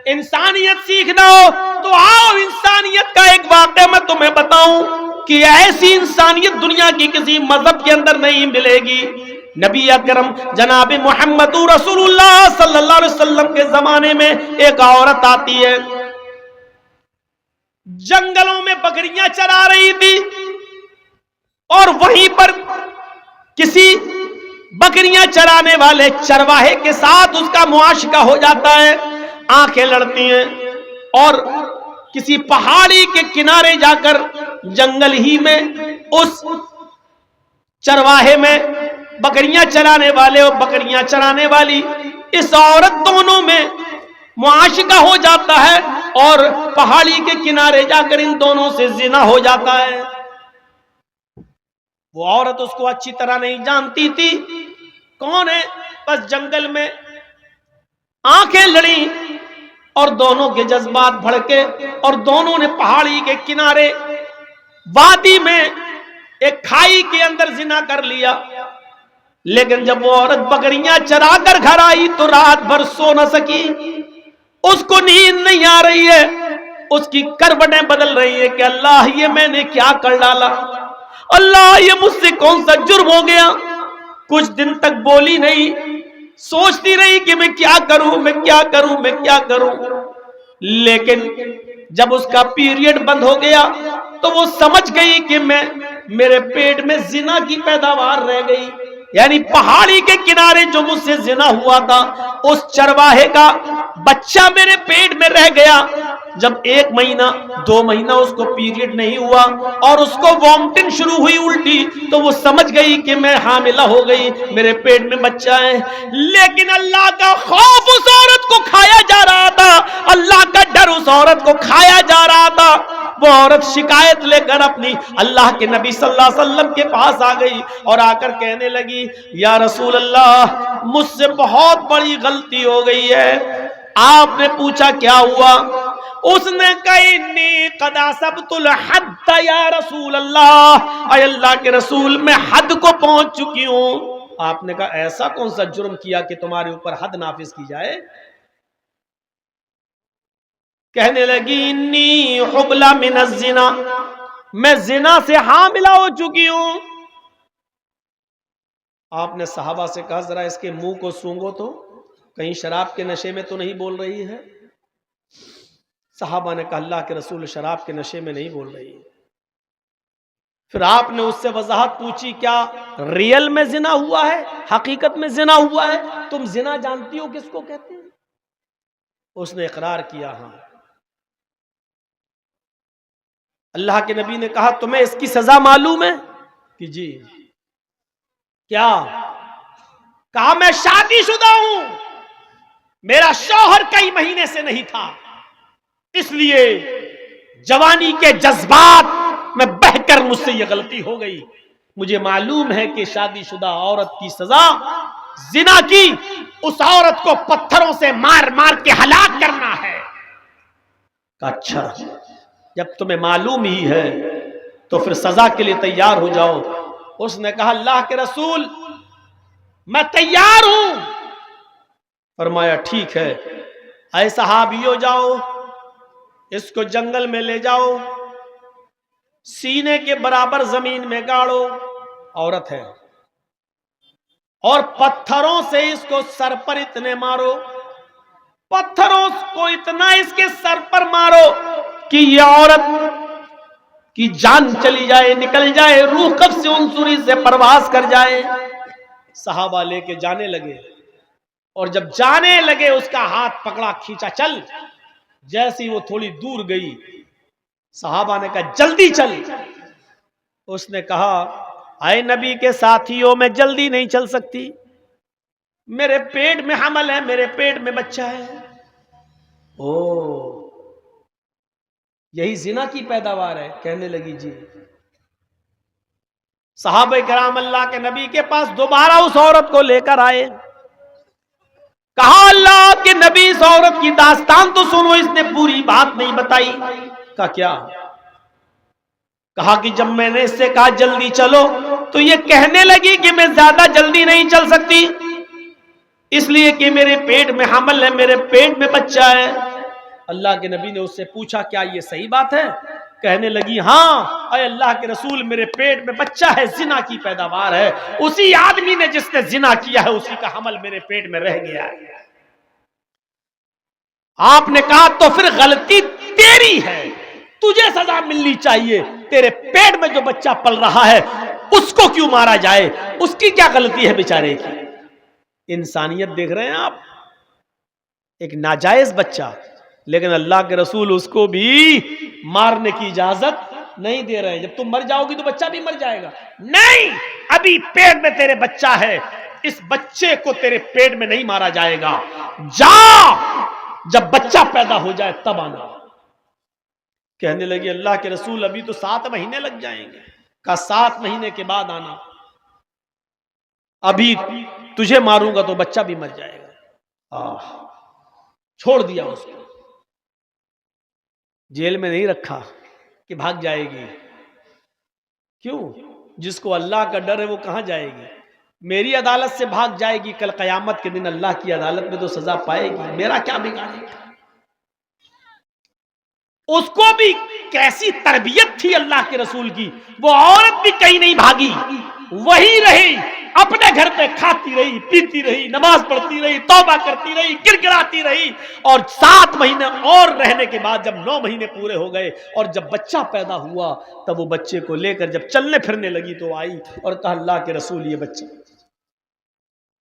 انسانیت سیکھنا ہو تو آؤ انسانیت کا ایک واقعہ میں تمہیں بتاؤں کہ ایسی انسانیت دنیا کی کسی مذہب کے اندر نہیں ملے گی۔ نبی اکرم جناب محمد رسول اللہ صلی اللہ علیہ وسلم کے زمانے میں ایک عورت آتی ہے، جنگلوں میں بکریاں چرا رہی تھی، اور وہیں پر کسی بکریاں چرانے والے چرواہے کے ساتھ اس کا معاشقہ ہو جاتا ہے، آنکھیں لڑتی ہیں، اور کسی پہاڑی کے کنارے جا کر جنگل ہی میں اس چرواہے میں بکریاں چرانے والے اور بکریاں چرانے والی اس عورت دونوں میں معاشقہ ہو جاتا ہے، اور پہاڑی کے کنارے جا کر ان دونوں سے زنا ہو جاتا ہے۔ وہ عورت اس کو اچھی طرح نہیں جانتی تھی کون ہے، بس جنگل میں آنکھیں لڑیں اور دونوں کے جذبات بھڑکے، اور دونوں نے پہاڑی کے کنارے وادی میں ایک کھائی کے اندر زنا کر لیا۔ لیکن جب وہ عورت بکریاں چرا کر گھر آئی تو رات بھر سو نہ سکی، اس کو نیند نہیں آ رہی ہے، اس کی کروٹیں بدل رہی ہے کہ اللہ یہ میں نے کیا کر ڈالا، اللہ یہ مجھ سے کون سا جرم ہو گیا۔ کچھ دن تک بولی نہیں، سوچتی رہی کہ میں کیا کروں، میں کیا کروں، میں کیا کروں۔ لیکن جب اس کا پیریڈ بند ہو گیا تو وہ سمجھ گئی کہ میرے پیٹ میں زنا کی پیداوار رہ گئی، یعنی پہاڑی کے کنارے جو مجھ سے زنا ہوا تھا اس چرواہے کا بچہ میرے پیٹ میں رہ گیا۔ جب 1 مہینہ 2 مہینہ اس کو پیریڈ نہیں ہوا اور اس کو وامٹنگ شروع ہوئی الٹی، تو وہ سمجھ گئی کہ میں حاملہ ہو گئی، میرے پیٹ میں بچہ ہے۔ لیکن اللہ کا خوف اس عورت کو کھایا جا رہا تھا، اللہ کا ڈر اس عورت کو کھایا جا رہا تھا۔ وہ عورت شکایت لے کر اپنی اللہ کے نبی صلی اللہ علیہ وسلم کے پاس آ گئی اور آ کر کہنے لگی، یا رسول اللہ مجھ سے بہت بڑی غلطی ہو گئی ہے۔ آپ نے پوچھا کیا ہوا؟ اس نے کہا انی قد اصبت الحد یا رسول اللہ، اے اللہ کے رسول میں حد کو پہنچ چکی ہوں۔ آپ نے کہا ایسا کون سا جرم کیا کہ تمہارے اوپر حد نافذ کی جائے؟ کہنے لگی انی حبلہ من الزنا، میں زنا سے حاملہ ہو چکی ہوں۔ آپ نے صحابہ سے کہا ذرا اس کے منہ کو سونگو تو کہیں شراب کے نشے میں تو نہیں بول رہی ہے؟ صحابہ نے کہا اللہ کے رسول شراب کے نشے میں نہیں بول رہی ہے۔ پھر آپ نے اس سے وضاحت پوچھی کیا ریئل میں زنا ہوا ہے، حقیقت میں زنا ہوا ہے؟ تم زنا جانتی ہو کس کو کہتے ہیں؟ اس نے اقرار کیا ہاں۔ اللہ کے نبی نے کہا تمہیں اس کی سزا معلوم ہے کہ جی؟ کیا؟ کہا میں شادی شدہ ہوں، میرا شوہر کئی مہینے سے نہیں تھا، اس لیے جوانی کے جذبات میں بہہ کر مجھ سے یہ غلطی ہو گئی۔ مجھے معلوم ہے کہ شادی شدہ عورت کی سزا زنا کی اس عورت کو پتھروں سے مار مار کے ہلاک کرنا ہے۔ اچھا جب تمہیں معلوم ہی ہے تو پھر سزا کے لیے تیار ہو جاؤ۔ اس نے کہا اللہ کے رسول میں تیار ہوں۔ فرمایا ٹھیک ہے، اے صحابیو جاؤ اس کو جنگل میں لے جاؤ، سینے کے برابر زمین میں گاڑو، عورت ہے، اور پتھروں سے اس کو سر پر اتنے مارو، پتھروں کو اتنا اس کے سر پر مارو کہ یہ عورت کی جان چلی جائے، نکل جائے، روح قبض عنصری سے پرواز کر جائے۔ صحابہ لے کے جانے لگے، اور جب جانے لگے اس کا ہاتھ پکڑا، کھینچا، چل۔ جیسی وہ تھوڑی دور گئی صحابہ نے کہا جلدی چل۔ اس نے کہا اے نبی کے ساتھیوں میں جلدی نہیں چل سکتی، میرے پیٹ میں حمل ہے، میرے پیٹ میں بچہ ہے۔ او یہی زنا کی پیداوار ہے؟ کہنے لگی جی۔ صحابہ کرام اللہ کے نبی کے پاس دوبارہ اس عورت کو لے کر آئے، کہا اللہ کے نبی اس عورت کی داستان تو سنو، اس نے پوری بات نہیں بتائی۔ کہا کیا؟ کہا کہ جب میں نے اس سے کہا جلدی چلو تو یہ کہنے لگی کہ میں زیادہ جلدی نہیں چل سکتی، اس لیے کہ میرے پیٹ میں حمل ہے، میرے پیٹ میں بچہ ہے۔ اللہ کے نبی نے اس سے پوچھا کیا یہ صحیح بات ہے؟ کہنے لگی ہاں اے اللہ کے رسول، میرے پیٹ میں بچہ ہے، زنا کی پیداوار ہے، اسی آدمی نے جس نے زنا کیا ہے اسی کا حمل میرے پیٹ میں رہ گیا ہے۔ آپ نے کہا تو پھر غلطی تیری ہے، تجھے سزا ملنی چاہیے، تیرے پیٹ میں جو بچہ پل رہا ہے اس کو کیوں مارا جائے؟ اس کی کیا غلطی ہے بیچارے کی؟ انسانیت دیکھ رہے ہیں آپ؟ ایک ناجائز بچہ، لیکن اللہ کے رسول اس کو بھی مارنے کی اجازت نہیں دے رہے ہیں۔ جب تم مر جاؤ گی تو بچہ بھی مر جائے گا، نہیں، ابھی پیٹ میں تیرے بچہ ہے، اس بچے کو تیرے پیٹ میں نہیں مارا جائے گا، جا جب بچہ پیدا ہو جائے تب آنا۔ کہنے لگی اللہ کے رسول ابھی تو 7 مہینے لگ جائیں گے۔ کہا 7 مہینے کے بعد آنا، ابھی تجھے ماروں گا تو بچہ بھی مر جائے گا۔ چھوڑ دیا اس کو، جیل میں نہیں رکھا کہ بھاگ جائے گی۔ کیوں؟ جس کو اللہ کا ڈر ہے وہ کہاں جائے گی؟ میری عدالت سے بھاگ جائے گی، کل قیامت کے دن اللہ کی عدالت میں تو سزا پائے گی، میرا کیا بگاڑے گا؟ اس کو بھی کیسی تربیت تھی اللہ کے رسول کی، وہ عورت بھی کہیں نہیں بھاگی، وہی رہی، اپنے گھر پہ کھاتی رہی، پیتی رہی، نماز پڑھتی رہی، توبہ کرتی رہی، گڑگڑاتی رہی، اور 7 مہینے اور رہنے کے بعد جب 9 مہینے پورے ہو گئے اور جب بچہ پیدا ہوا تب وہ بچے کو لے کر جب چلنے پھرنے لگی تو آئی اور کہا اللہ کے رسول یہ بچہ۔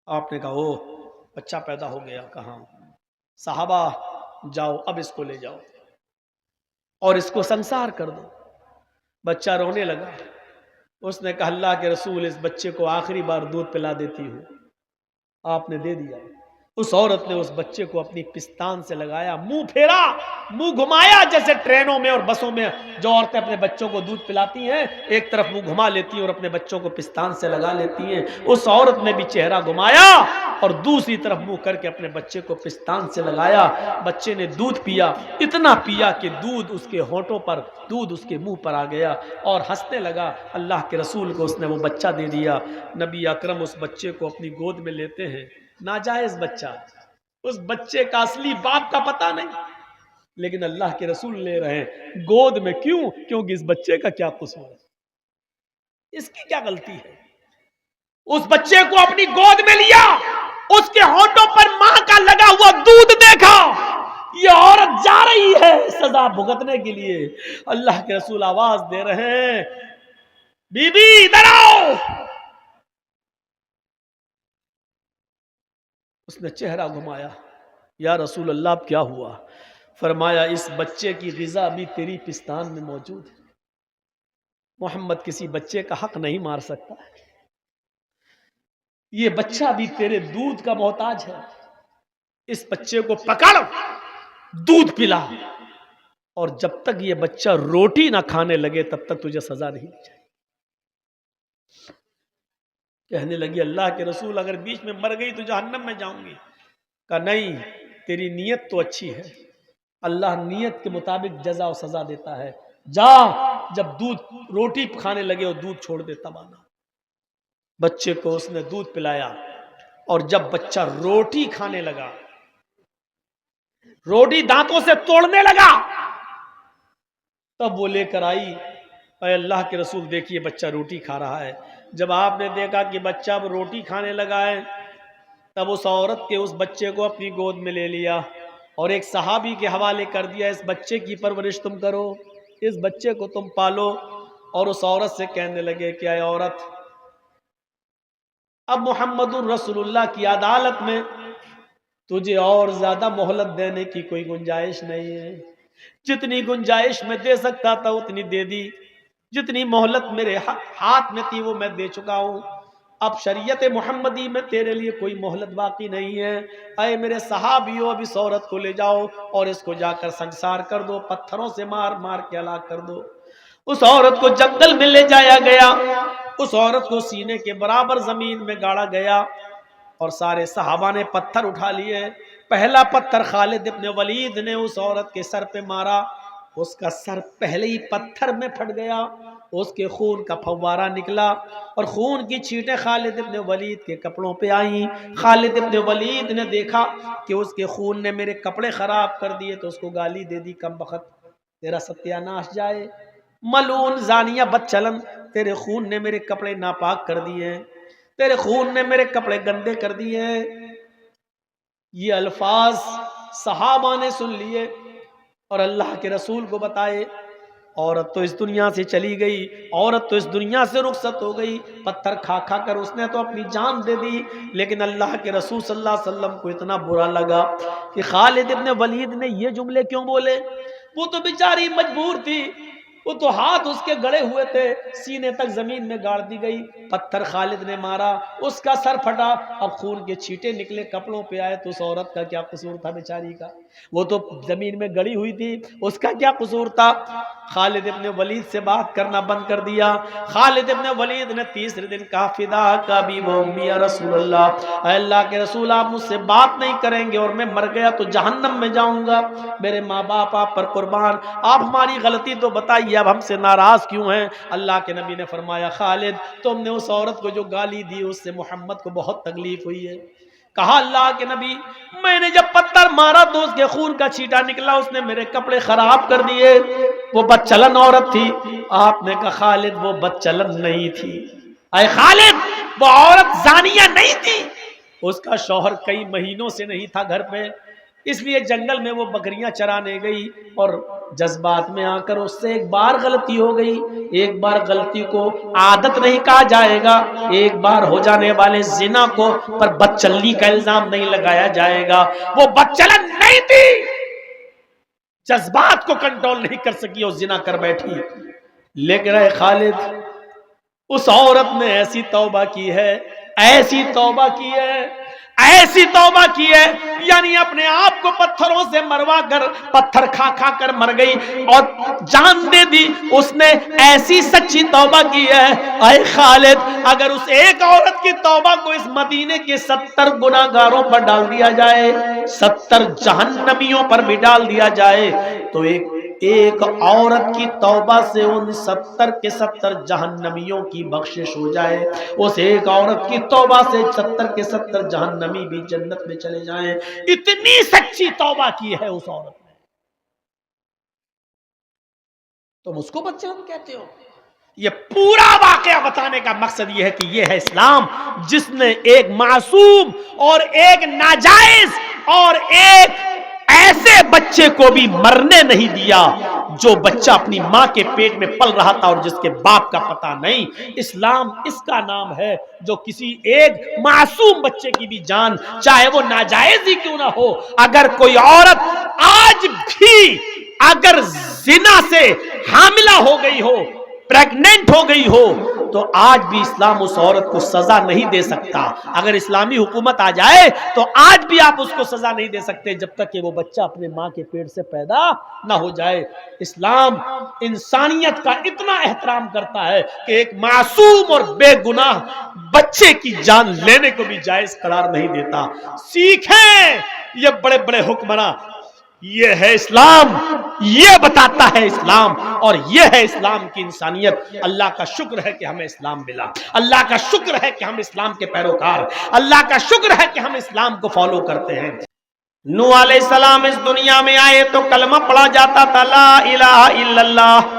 آپ نے کہا او بچہ پیدا ہو گیا، کہاں؟ صحابہ جاؤ اب اس کو لے جاؤ اور اس کو سنسار کر دو۔ بچہ رونے لگا، اس نے کہا اللہ کے رسول اس بچے کو آخری بار دودھ پلا دیتی ہوں۔ آپ نے دے دیا۔ اس عورت نے اس بچے کو اپنی پستان سے لگایا، منہ پھیرا، منہ گھمایا، جیسے ٹرینوں میں اور بسوں میں جو عورتیں اپنے بچوں کو دودھ پلاتی ہیں، ایک طرف منہ گھما لیتی ہیں اور اپنے بچوں کو پستان سے لگا لیتی ہیں، اس عورت نے بھی چہرہ گھمایا اور دوسری طرف منہ کر کے اپنے بچے کو پستان سے لگایا۔ بچے نے دودھ پیا، اتنا پیا کہ دودھ اس کے ہونٹوں پر، دودھ اس کے منہ پر آ گیا اور ہنسنے لگا۔ اللہ کے رسول کو اس نے وہ بچہ دے دیا۔ نبی اکرم اس بچے کو اپنی گود میں لیتے ہیں، ناجائز بچہ، اس بچے کا اصلی باپ کا پتہ نہیں، لیکن اللہ کے رسول لے رہے ہیں گود میں۔ کیوں؟ کیونکہ اس بچے کا کیا قصور ہے؟ اس کی کیا غلطی ہے؟ اس بچے کو اپنی گود میں لیا، اس کے ہونٹوں پر ماں کا لگا ہوا دودھ دیکھا، یہ عورت جا رہی ہے سزا بھگتنے کے لیے۔ اللہ کے رسول آواز دے رہے ہیں بی بی ادھر آؤ۔ اس نے چہرہ گھمایا، یا رسول اللہ اب کیا ہوا؟ فرمایا اس بچے کی غذا بھی تیری پستان میں موجود ہے، محمد کسی بچے کا حق نہیں مار سکتا، یہ بچہ بھی تیرے دودھ کا محتاج ہے، اس بچے کو پکڑ، دودھ پلا، اور جب تک یہ بچہ روٹی نہ کھانے لگے تب تک تجھے سزا نہیں دی جائے۔ کہنے لگی اللہ کے رسول اگر بیچ میں مر گئی تو جہنم میں جاؤں گی۔ کہا نہیں، تیری نیت تو اچھی ہے، اللہ نیت کے مطابق جزا و سزا دیتا ہے، جا جب دودھ روٹی کھانے لگے اور دودھ چھوڑ دے تب آنا۔ بچے کو اس نے دودھ پلایا اور جب بچہ روٹی کھانے لگا، روٹی دانتوں سے توڑنے لگا، تب وہ لے کر آئی، اے اللہ کے رسول دیکھیے بچہ روٹی کھا رہا ہے۔ جب آپ نے دیکھا کہ بچہ اب روٹی کھانے لگا ہے تب اس عورت کے اس بچے کو اپنی گود میں لے لیا اور ایک صحابی کے حوالے کر دیا، اس بچے کی پرورش تم کرو، اس بچے کو تم پالو۔ اور اس عورت سے کہنے لگے کہ اے عورت، اب محمد الرسول اللہ کی عدالت میں تجھے اور زیادہ مہلت دینے کی کوئی گنجائش نہیں ہے، جتنی گنجائش میں دے سکتا تھا اتنی دے دی، جتنی مہلت میرے ہاتھ میں تھی وہ میں دے چکا ہوں، اب شریعت محمدی میں تیرے لیے کوئی مہلت باقی نہیں ہے۔ اے میرے صحابیوں اب اس عورت کو لے جاؤ اور اس کو جا کر سنسار کر دو، پتھروں سے مار مار کے ہلاک کر دو۔ اس عورت کو جنگل میں لے جایا گیا، اس عورت کو سینے کے برابر زمین میں گاڑا گیا اور سارے صحابہ نے پتھر اٹھا لیے۔ پہلا پتھر خالد ابن ولید نے اس عورت کے سر پہ مارا، اس کا سر پہلے ہی پتھر میں پھٹ گیا اس کے خون کا پھوارہ نکلا اور خون کی چھینٹیں خالد ابن ولید کے کپڑوں پہ آئیں. خالد ابن ولید نے دیکھا کہ اس کے خون نے میرے کپڑے خراب کر دیے تو اس کو گالی دے دی, کم بخت تیرا ستیہ ناش جائے, ملعون زانیہ بدچلن, تیرے خون نے میرے کپڑے ناپاک کر دیے ہیں, تیرے خون نے میرے کپڑے گندے کر دیے ہیں. یہ الفاظ صحابہ نے سن لیے اور اللہ کے رسول کو بتائے. عورت تو اس دنیا سے چلی گئی, عورت تو اس دنیا سے رخصت ہو گئی, پتھر کھا کھا کر اس نے تو اپنی جان دے دی. لیکن اللہ کے رسول صلی اللہ علیہ وسلم کو اتنا برا لگا کہ خالد ابن ولید نے یہ جملے کیوں بولے. وہ تو بیچاری مجبور تھی, وہ تو ہاتھ اس کے گڑے ہوئے تھے, سینے تک زمین میں گاڑ دی گئی, پتھر خالد نے مارا, اس کا سر پھٹا, اب خون کے چھینٹے نکلے, کپڑوں پہ آئے, تو اس عورت کا کیا قصور تھا بیچاری کا, وہ تو زمین میں گڑی ہوئی تھی, اس کا کیا قصور تھا. خالد ابن ولید سے بات کرنا بند کر دیا. خالد ابن ولید نے تیسرے دن کہا فداک ابی و امی یا رسول اللہ, اے اللہ کے رسول آپ مجھ سے بات نہیں کریں گے اور میں مر گیا تو جہنم میں جاؤں گا, میرے ماں باپ آپ پر قربان, آپ ہماری غلطی تو بتائیے, اب ہم سے ناراض کیوں ہیں. اللہ کے نبی نے فرمایا خالد تم نے اس عورت کو جو گالی دی اس سے محمد کو بہت تکلیف ہوئی ہے. کہا اللہ کے نبی میں نے جب پتھر مارا تو اس کے خون کا چھینٹا نکلا, اس نے میرے کپڑے خراب کر دیے, وہ بدچلن عورت تھی. آپ نے کہا خالد وہ بدچلن نہیں تھی, اے خالد وہ عورت زانیہ نہیں تھی, اس کا شوہر کئی مہینوں سے نہیں تھا گھر پہ, اس لیے جنگل میں وہ بکریاں چرانے گئی اور جذبات میں آ کر اس سے ایک بار غلطی ہو گئی. ایک بار غلطی کو عادت نہیں کہا جائے گا, ایک بار ہو جانے والے زنا کو پر بدچلنی کا الزام نہیں لگایا جائے گا. وہ بدچلن نہیں تھی, جذبات کو کنٹرول نہیں کر سکی اور زنا کر بیٹھی. لیکن اے خالد اس عورت نے ایسی توبہ کی ہے, ایسی توبہ کی ہے, ایسی توبہ کی ہے, یعنی اپنے آپ کو پتھروں سے مروا کر پتھر کھا کھا کر مر گئی اور جان دے دی. اس نے ایسی سچی توبہ کی ہے. اے خالد اگر اس ایک عورت کی توبہ کو اس مدینے کے 70 گناہگاروں پر ڈال دیا جائے, 70 جہنمیوں پر بھی ڈال دیا جائے, تو ایک عورت کی توبہ سے ان 70 کے 70 جہنمیوں کی بخشش ہو جائے. اس ایک عورت کی توبہ سے 70 کے 70 جہنمی بھی جنت میں چلے جائیں. اتنی سچی توبہ کی ہے اس عورت نے. تم اس کو بدچلن کہتے ہو. یہ پورا واقعہ بتانے کا مقصد یہ ہے کہ یہ ہے اسلام جس نے ایک معصوم اور ایک ناجائز اور ایک ایسے بچے کو بھی مرنے نہیں دیا جو بچہ اپنی ماں کے پیٹ میں پل رہا تھا اور جس کے باپ کا پتہ نہیں. اسلام اس کا نام ہے جو کسی ایک معصوم بچے کی بھی جان, چاہے وہ ناجائز ہی کیوں نہ ہو, اگر کوئی عورت آج بھی اگر زنا سے حاملہ ہو گئی ہو, پریگننٹ ہو گئی ہو, تو آج بھی اسلام اس عورت کو سزا نہیں دے سکتا. اگر اسلامی حکومت آ جائے تو آج بھی آپ اس کو سزا نہیں دے سکتے جب تک کہ وہ بچہ اپنے ماں کے پیٹ سے پیدا نہ ہو جائے. اسلام انسانیت کا اتنا احترام کرتا ہے کہ ایک معصوم اور بے گناہ بچے کی جان لینے کو بھی جائز قرار نہیں دیتا. سیکھیں یہ بڑے بڑے حکمراں, یہ ہے اسلام, یہ بتاتا ہے اسلام, اور یہ ہے اسلام کی انسانیت. اللہ کا شکر ہے کہ ہمیں اسلام ملا, اللہ کا شکر ہے کہ ہم اسلام کے پیروکار, اللہ کا شکر ہے کہ ہم اسلام کو فالو کرتے ہیں. نوح علیہ السلام اس دنیا میں آئے تو کلمہ پڑھا جاتا تھا لا الہ الا اللہ,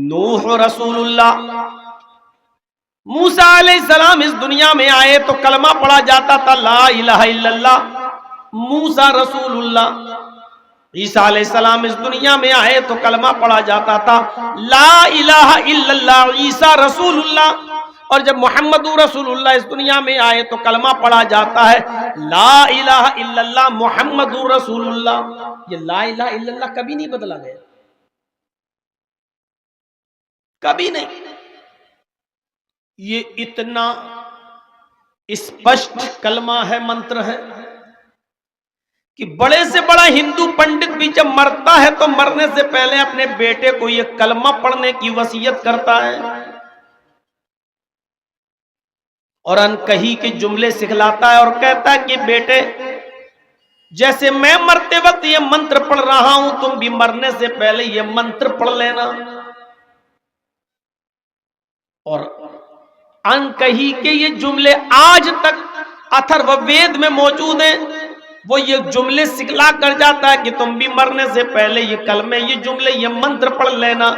نوح رسول اللہ. موسیٰ علیہ السلام اس دنیا میں آئے تو کلمہ پڑھا جاتا تھا لا الہ الا اللہ, موسیٰ رسول اللہ. عیسیٰ علیہ السلام اس دنیا میں آئے تو کلمہ پڑھا جاتا تھا لا الہ الا اللہ, عیسیٰ رسول اللہ. اور جب محمد رسول اللہ اس دنیا میں آئے تو کلمہ پڑھا جاتا ہے لا الہ الا اللہ محمد رسول اللہ. یہ لا الہ الا اللہ کبھی نہیں بدلا گیا, کبھی نہیں. یہ اتنا اسپشٹ کلمہ ہے, منتر ہے کہ بڑے سے بڑا ہندو پنڈت بھی جب مرتا ہے تو مرنے سے پہلے اپنے بیٹے کو یہ کلمہ پڑھنے کی وصیت کرتا ہے اور انکہی کے جملے سکھلاتا ہے اور کہتا ہے کہ بیٹے جیسے میں مرتے وقت یہ منتر پڑھ رہا ہوں تم بھی مرنے سے پہلے یہ منتر پڑھ لینا. اور ان کہی کے یہ جملے آج تک اتھرو وید میں موجود ہیں. وہ یہ جملے سکھلا کر جاتا ہے کہ تم بھی مرنے سے پہلے یہ کلمے، یہ جملے، یہ منتر پڑھ لینا.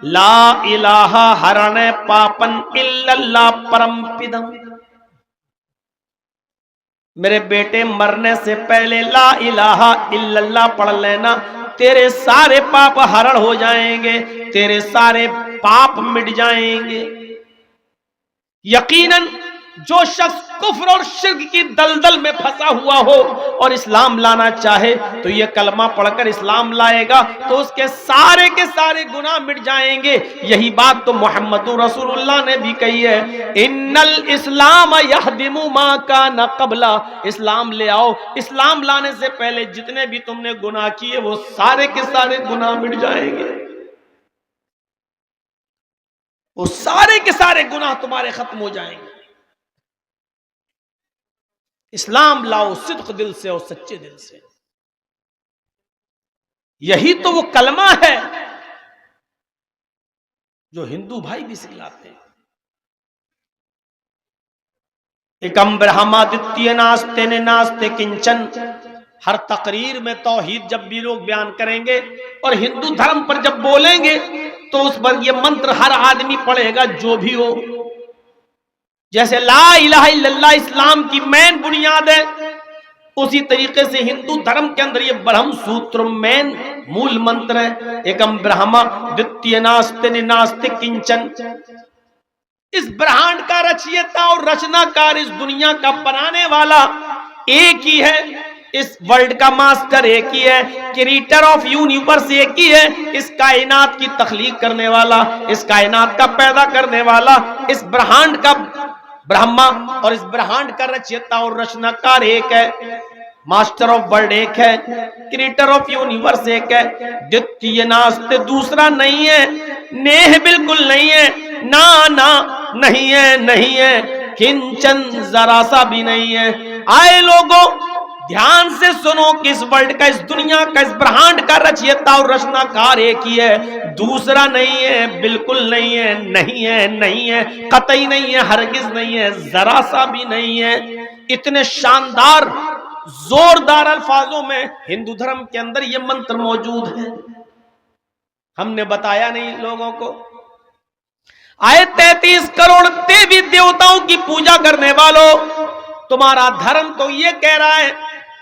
لا الہ ہرن پاپن الا اللہ پرم پدم. میرے بیٹے مرنے سے پہلے لا الہ الا اللہ پڑھ لینا، تیرے سارے پاپ ہرن ہو جائیں گے، تیرے سارے پاپ مٹ جائیں گے. یقیناً جو شخص کفر اور شرک کی دلدل میں پھنسا ہوا ہو اور اسلام لانا چاہے تو یہ کلمہ پڑھ کر اسلام لائے گا تو اس کے سارے گناہ مٹ جائیں گے. یہی بات تو محمد رسول اللہ نے بھی کہی ہے، ان الاسلام یہدم ما کان قبل. اسلام لے آؤ، اسلام لانے سے پہلے جتنے بھی تم نے گناہ کیے وہ سارے کے سارے گناہ مٹ جائیں گے، وہ سارے کے سارے گناہ تمہارے ختم ہو جائیں گے. اسلام لاؤ صدق دل سے اور سچے دل سے. یہی تو وہ کلمہ ہے جو ہندو بھائی بھی سکھلاتے ہیں. ایکم برہمادتیہ ناستے نے ناستے کنچن. ہر تقریر میں توحید جب بھی لوگ بیان کریں گے اور ہندو دھرم پر جب بولیں گے تو اس پر یہ منتر ہر آدمی پڑھے گا جو بھی ہو. جیسے لا الہ الا اللہ اسلام کی مین بنیاد ہے، اسی طریقے سے ہندو دھرم کے اندر یہ برہم سوتر مین مول منتر ہے. ایکم برہما دتیہ ناستے ناستے کنچن. اس برہانڈ کا رچیتا اور رچنا کار، اس دنیا کا بنانے والا ایک ہی ہے، اس ورلڈ کا ماسٹر ایک ہی ہے، کریٹر آف یونیورس ایک ہی ہے. اس کائنات کی تخلیق کرنے والا، اس کائنات کا پیدا کرنے والا، اس برہانڈ کا برہما اور اس برہانڈ کا رچیتا اور رچنا کار ایک ہے. ماسٹر آف ورلڈ ایک ہے، کریٹر آف یونیورس ایک ہے. دتیہ ناستے دوسرا نہیں ہے، نیہ بالکل نہیں ہے، نا نہیں ہے، نہیں ہے، کنچن ذرا سا بھی نہیں ہے. آئے لوگوں دھیان سے سنو کہ اس ورلڈ کا، اس دنیا کا، اس برہانڈ کا رچیتا اور رچنا کار ایک ہی ہے، دوسرا نہیں ہے، بالکل نہیں ہے، نہیں ہے، قطعی نہیں ہے، ہرگز نہیں ہے، ذرا سا بھی نہیں ہے. اتنے شاندار زوردار الفاظوں میں ہندو دھرم کے اندر یہ منتر موجود ہے. ہم نے بتایا نہیں لوگوں کو. آئے 33 کروڑ دیوی دیوتاؤں کی پوجا کرنے والوں، تمہارا دھرم تو یہ کہہ رہا ہے،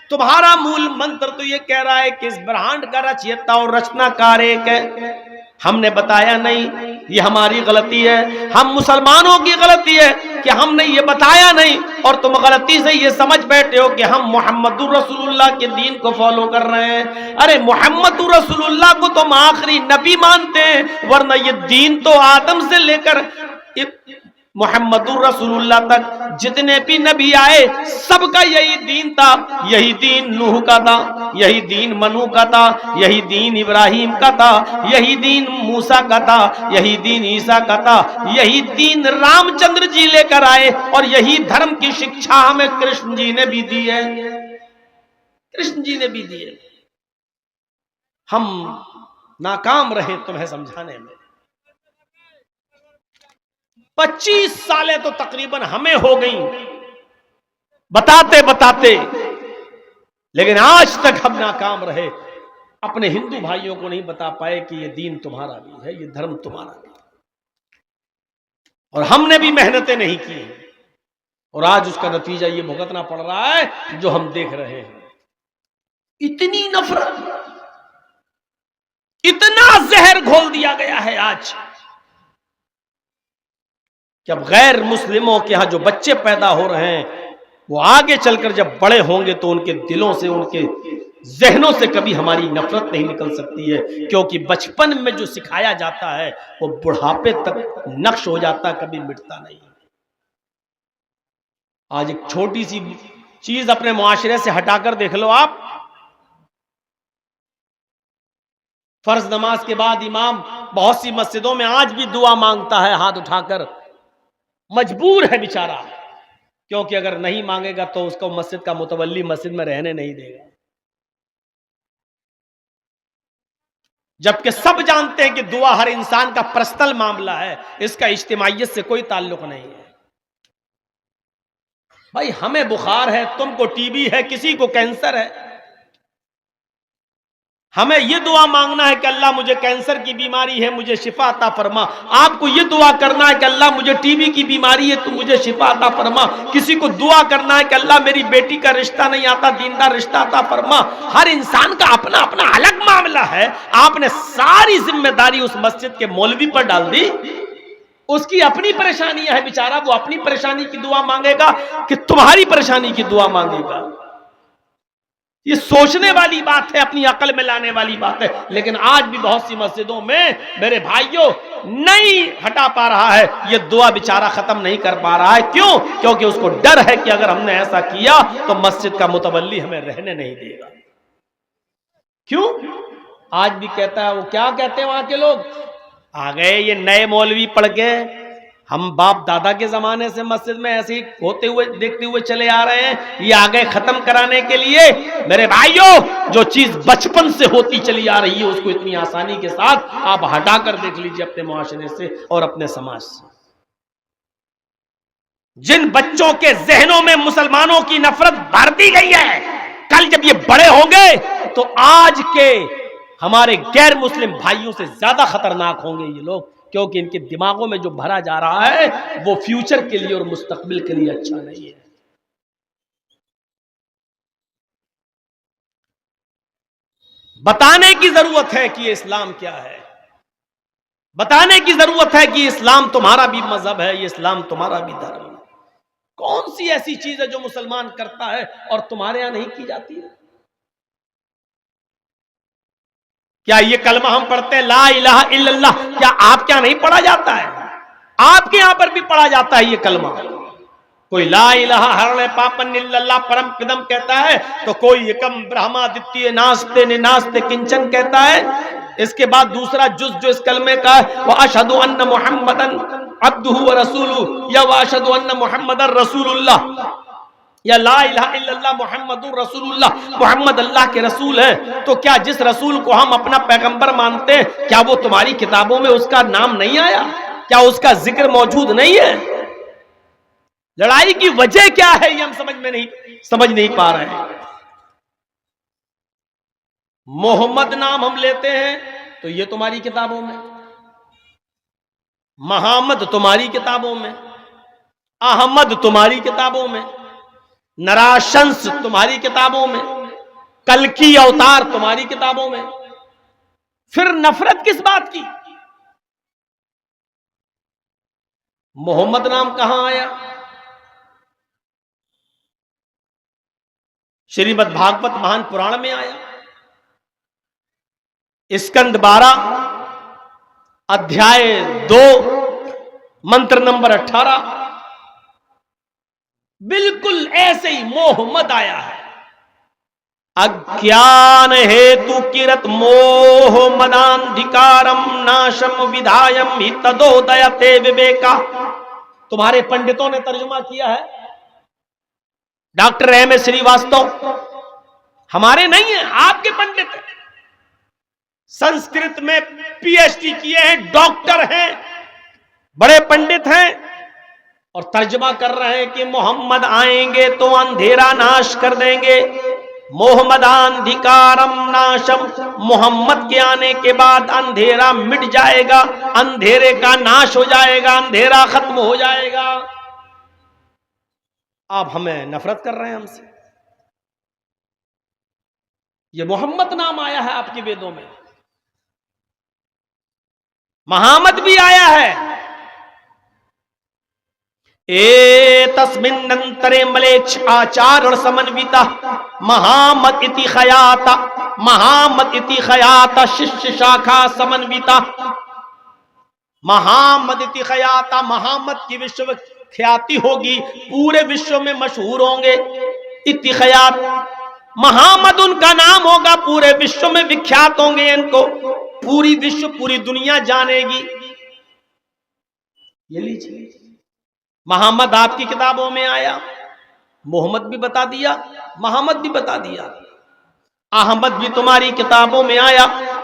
تمہارا مول منتر تو یہ کہہ رہا ہے کہ اس برہانڈ کا رچیتا اور رچنا کار ایک ہے. ہم نے بتایا نہیں، یہ ہماری غلطی ہے، ہم مسلمانوں کی غلطی ہے کہ ہم نے یہ بتایا نہیں، اور تم غلطی سے یہ سمجھ بیٹھے ہو کہ ہم محمد رسول اللہ کے دین کو فالو کر رہے ہیں. ارے محمد رسول اللہ کو تم آخری نبی مانتے ہیں، ورنہ یہ دین تو آدم سے لے کر محمد رسول اللہ تک جتنے بھی نبی آئے سب کا یہی دین تھا. یہی دین نوح کا تھا، یہی دین منو کا تھا، یہی دین ابراہیم کا تھا، یہی دین موسیٰ کا تھا، یہی دین عیسیٰ کا تھا، یہی دین رام چندر جی لے کر آئے، اور یہی دھرم کی شکشا ہمیں کرشن جی نے بھی دی ہے، کرشن جی نے بھی دی ہے. ہم ناکام رہے تمہیں سمجھانے میں. 25 سالیں تو تقریباً ہمیں ہو گئیں بتاتے بتاتے، لیکن آج تک ہم ناکام رہے، اپنے ہندو بھائیوں کو نہیں بتا پائے کہ یہ دین تمہارا بھی ہے، یہ دھرم تمہارا بھی ہے. اور ہم نے بھی محنتیں نہیں کی، اور آج اس کا نتیجہ یہ بھگتنا پڑ رہا ہے جو ہم دیکھ رہے ہیں. اتنی نفرت، اتنا زہر گھول دیا گیا ہے آج کہ اب غیر مسلموں کے ہاں جو بچے پیدا ہو رہے ہیں وہ آگے چل کر جب بڑے ہوں گے تو ان کے دلوں سے، ان کے ذہنوں سے کبھی ہماری نفرت نہیں نکل سکتی ہے، کیونکہ بچپن میں جو سکھایا جاتا ہے وہ بڑھاپے تک نقش ہو جاتا ہے، کبھی مٹتا نہیں. آج ایک چھوٹی سی چیز اپنے معاشرے سے ہٹا کر دیکھ لو آپ. فرض نماز کے بعد امام بہت سی مسجدوں میں آج بھی دعا مانگتا ہے ہاتھ اٹھا کر، مجبور ہے بیچارہ، کیونکہ اگر نہیں مانگے گا تو اس کو مسجد کا متولی مسجد میں رہنے نہیں دے گا. جبکہ سب جانتے ہیں کہ دعا ہر انسان کا پرسنل معاملہ ہے، اس کا اجتماعیت سے کوئی تعلق نہیں ہے۔ بھائی ہمیں بخار ہے، تم کو ٹی بی ہے، کسی کو کینسر ہے، ہمیں یہ دعا مانگنا ہے کہ اللہ مجھے کینسر کی بیماری ہے، مجھے شفا عطا فرما۔ آپ کو یہ دعا کرنا ہے کہ اللہ مجھے ٹی بی کی بیماری ہے، تو مجھے شفا عطا فرما۔ کسی کو دعا کرنا ہے کہ اللہ میری بیٹی کا رشتہ نہیں آتا، دیندار رشتہ عطا فرما۔ ہر انسان کا اپنا اپنا الگ معاملہ ہے۔ آپ نے ساری ذمہ داری اس مسجد کے مولوی پر ڈال دی۔ اس کی اپنی پریشانیاں ہیں بیچارہ، وہ اپنی پریشانی کی دعا مانگے گا کہ تمہاری پریشانی کی دعا مانگے گا؟ یہ سوچنے والی بات ہے، اپنی عقل میں لانے والی بات ہے۔ لیکن آج بھی بہت سی مسجدوں میں میرے بھائیوں نہیں ہٹا پا رہا ہے، یہ دعا بیچارہ ختم نہیں کر پا رہا ہے۔ کیوں؟ کیونکہ اس کو ڈر ہے کہ اگر ہم نے ایسا کیا تو مسجد کا متولی ہمیں رہنے نہیں دے گا۔ کیوں؟ آج بھی کہتا ہے، وہ کیا کہتے ہیں وہاں کے لوگ، آ گئے یہ نئے مولوی پڑھ کے، ہم باپ دادا کے زمانے سے مسجد میں ایسے ہی ہوتے ہوئے دیکھتے ہوئے چلے آ رہے ہیں، یہ آگے ختم کرانے کے لیے۔ میرے بھائیوں، جو چیز بچپن سے ہوتی چلی آ رہی ہے اس کو اتنی آسانی کے ساتھ آپ ہٹا کر دیکھ لیجئے اپنے معاشرے سے اور اپنے سماج سے۔ جن بچوں کے ذہنوں میں مسلمانوں کی نفرت بھر دی گئی ہے، کل جب یہ بڑے ہوں گے تو آج کے ہمارے غیر مسلم بھائیوں سے زیادہ خطرناک ہوں گے یہ لوگ، کیونکہ ان کے دماغوں میں جو بھرا جا رہا ہے وہ فیوچر کے لیے اور مستقبل کے لیے اچھا نہیں ہے۔ بتانے کی ضرورت ہے کہ یہ اسلام کیا ہے، بتانے کی ضرورت ہے کہ اسلام تمہارا بھی مذہب ہے، یہ اسلام تمہارا بھی دھرم ہے۔ کون سی ایسی چیز ہے جو مسلمان کرتا ہے اور تمہارے ہاں نہیں کی جاتی ہے؟ کیا یہ کلمہ ہم پڑھتے ہیں لا الہ الا اللہ، کیا آپ کیا نہیں پڑھا جاتا ہے؟ آپ کے یہاں پر بھی پڑھا جاتا ہے یہ کلمہ۔ کوئی لا الہ ہرنے پاپن الا اللہ پرم پدم کہتا ہے، تو کوئی یکم برہما دتیہ ناستے نناستے کنچن کہتا ہے۔ اس کے بعد دوسرا جز جو اس کلمے کا ہے، وَأَشْهَدُ أَنَّ مُحَمَّدًا عَبْدُهُ وَرَسُولُهُ، یا وَأَشْهَدُ أَنَّ مُحَمَّدًا رَسُولُ اللَّهِ، یا لا الہ الا اللہ محمد رسول اللہ، محمد اللہ کے رسول ہیں۔ تو کیا جس رسول کو ہم اپنا پیغمبر مانتے ہیں، کیا وہ تمہاری کتابوں میں اس کا نام نہیں آیا؟ کیا اس کا ذکر موجود نہیں ہے؟ لڑائی کی وجہ کیا ہے یہ ہم سمجھ نہیں پا رہے ہیں۔ محمد نام ہم لیتے ہیں تو یہ تمہاری کتابوں میں، محمد تمہاری کتابوں میں، احمد تمہاری کتابوں میں، نراشنس تمہاری کتابوں میں، کلکی اوتار تمہاری کتابوں میں۔ پھر نفرت کس بات کی؟ محمد نام کہاں آیا؟ شریمد بھاگوت مہان پران میں آیا، اسکند 12 ادھیائے 2 منتر نمبر 18، بالکل ایسے ہی محمد آیا ہے۔ اگیان ہیتو کرت موہ مداندھکارم ناشم ودھایم ہتدودیتے وویکا۔ تمہارے پنڈتوں نے ترجمہ کیا ہے، ڈاکٹر ایم اے سری واستو، ہمارے نہیں ہیں، آپ کے پنڈت ہیں، سنسکرت میں پی ایچ ڈی کیے ہیں، ڈاکٹر ہیں، بڑے پنڈت ہیں، اور ترجمہ کر رہے ہیں کہ محمد آئیں گے تو اندھیرا ناش کر دیں گے۔ محمداندھکارم ناشم، محمد کے آنے کے بعد اندھیرا مٹ جائے گا، اندھیرے کا ناش ہو جائے گا، اندھیرا ختم ہو جائے گا۔ آپ ہمیں نفرت کر رہے ہیں ہم سے؟ یہ محمد نام آیا ہے آپ کے ویدوں میں، محمد بھی آیا ہے۔ تسمن ننترے ملیچ آچارن سمنویتا محمد اتی خیاتا، محمد اتی خیاتا شش شاکھا سمنویتا۔ محمد اتی خیاتا، محمد کی وشو خیاتی ہوگی، پورے وشو میں مشہور ہوں گے۔ اتی خیات، محمد ان کا نام ہوگا، پورے وشو میں وکھیات ہوں گے، ان کو پوری وشو پوری دنیا جانے گی۔ یہ لیجیے، محمد آپ کی کتابوں میں آیا، محمد بھی بتا دیا، محمد بھی بتا دیا، احمد بھی تمہاری کتابوں میں آیا،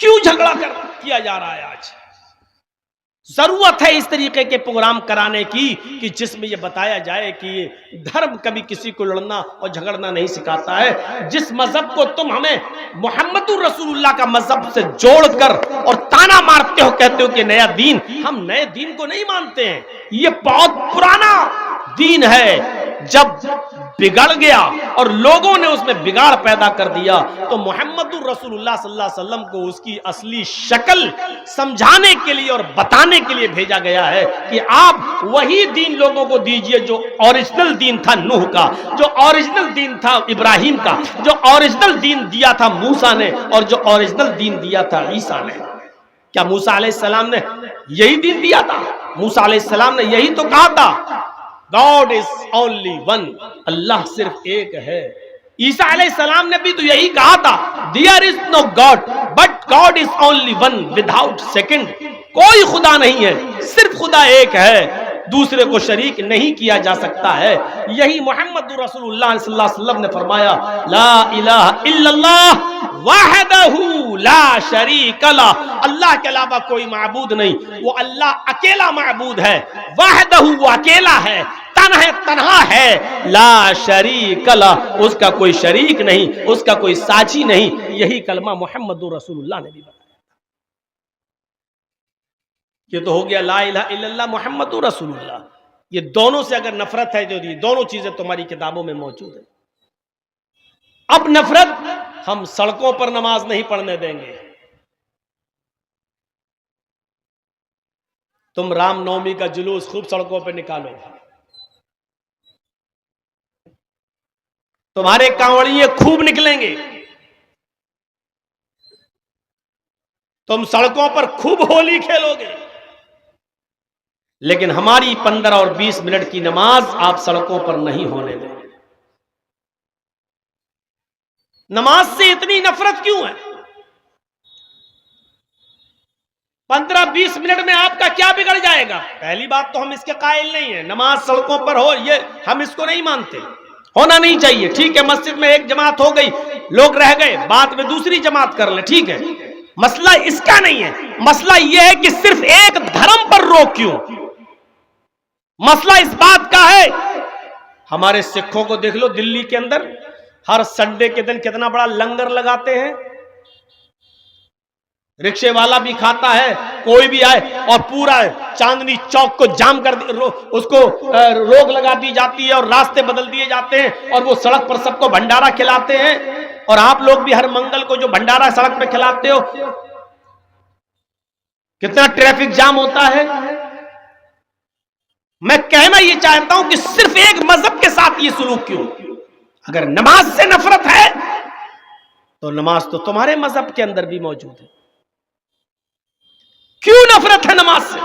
کیوں جھگڑا کیا جا رہا ہے آج؟ ضرورت ہے اس طریقے کے پروگرام کرانے کی کہ جس میں یہ بتایا جائے کہ یہ دھرم کبھی کسی کو لڑنا اور جھگڑنا نہیں سکھاتا ہے. جس مذہب کو تم ہمیں محمد رسول اللہ کا مذہب سے جوڑ کر اور تانا مارتے ہو، کہتے ہو کہ نیا دین، ہم نئے دین کو نہیں مانتے ہیں. یہ بہت پرانا دین ہے. جب بگڑ گیا اور لوگوں نے اس میں بگاڑ پیدا کر دیا تو محمد رسول اللہ صلی اللہ علیہ وسلم کو اس کی اصلی شکل سمجھانے کے لیے اور بتانے کے لیے بھیجا گیا ہے کہ آپ وہی دین لوگوں کو دیجئے جو اوریجنل دین تھا نوح کا، جو اوریجنل دین تھا ابراہیم کا، جو اوریجنل دین دیا تھا موسیٰ نے، اور جو اوریجنل دین دیا تھا عیسیٰ نے. کیا موسیٰ علیہ السلام نے یہی دین دیا تھا؟ موسیٰ علیہ السلام نے یہی تو کہا تھا God is only one، اللہ صرف ایک ہے. عیسیٰ علیہ السلام نے بھی تو یہی کہا تھا There is no God but God is only one without second، کوئی خدا نہیں ہے، صرف خدا ایک ہے، دوسرے کو شریک نہیں کیا جا سکتا ہے. یہی محمد رسول اللہ صلی اللہ علیہ وسلم نے فرمایا لا الہ الا اللہ وحدہ لا شریک لہ، اللہ کے علاوہ کوئی معبود نہیں، وہ اللہ اکیلا معبود ہے، وحدہ وہ اکیلا ہے، تنہا ہے، لا شریک لہ اس کا کوئی شریک نہیں، اس کا کوئی ساجی نہیں. یہی کلمہ محمد رسول اللہ نے بھی بتایا. یہ تو ہو گیا لا الہ الا اللہ محمد رسول اللہ. یہ دونوں سے اگر نفرت ہے جو یہ دونوں چیزیں تمہاری کتابوں میں موجود ہیں. اب نفرت، ہم سڑکوں پر نماز نہیں پڑھنے دیں گے. تم رام نومی کا جلوس خوب سڑکوں پہ نکالو، تمہارے کانوڑیے خوب نکلیں گے، تم سڑکوں پر خوب ہولی کھیلو گے، لیکن ہماری 15 اور 20 منٹ کی نماز آپ سڑکوں پر نہیں ہونے دیں. نماز سے اتنی نفرت کیوں ہے؟ 15-20 منٹ میں آپ کا کیا بگڑ جائے گا؟ پہلی بات تو ہم اس کے قائل نہیں ہیں. نماز سڑکوں پر ہو، یہ ہم اس کو نہیں مانتے، ہونا نہیں چاہیے. ٹھیک ہے، مسجد میں ایک جماعت ہو گئی، لوگ رہ گئے، بعد میں دوسری جماعت کر لیں، ٹھیک ہے. مسئلہ اس کا نہیں ہے. مسئلہ یہ ہے کہ صرف ایک دھرم پر روک کیوں؟ مسئلہ اس بات کا ہے، ہمارے سکھوں کو دیکھ لو، دلی کے اندر ہر سنڈے کے دن کتنا بڑا لنگر لگاتے ہیں، رکشے والا بھی کھاتا ہے، کوئی بھی آئے، اور پورا چاندنی چوک کو جام کر اس کو روک لگا دی جاتی ہے اور راستے بدل دیے جاتے ہیں، اور وہ سڑک پر سب کو بھنڈارا کھلاتے ہیں. اور آپ لوگ بھی ہر منگل کو جو بھنڈارا سڑک پہ کھلاتے ہو، کتنا ٹریفک جام ہوتا ہے. میں کہنا یہ چاہتا ہوں کہ صرف ایک مذہب کے ساتھ یہ سلوک کیوں؟ اگر نماز سے نفرت ہے تو نماز تو تمہارے مذہب کے اندر بھی موجود ہے. کیوں نفرت ہے نماز سے؟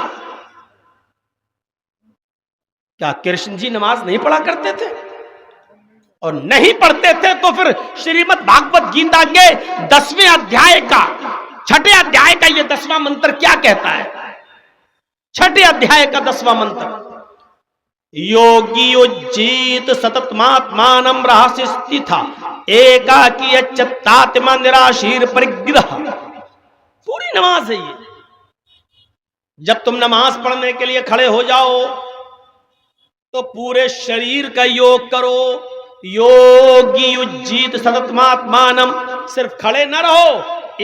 کیا کرشن جی نماز نہیں پڑھا کرتے تھے؟ اور نہیں پڑھتے تھے تو پھر شریمد بھاگوت گیتا کے 10ویں ادھیائے کا 6 ادھیائے کا یہ 10واں منتر کیا کہتا ہے؟ 6 ادھیائے کا 10واں منتر، یوگی اجیت ستتماتمانم رہسستی تھا ایکاکی اچتاتما نراشیر پرگرہ. پوری نماز ہے یہ. جب تم نماز پڑھنے کے لیے کھڑے ہو جاؤ تو پورے شریر کا یوگ کرو. یوگی اجیت ستتماتمانم، صرف کھڑے نہ رہو،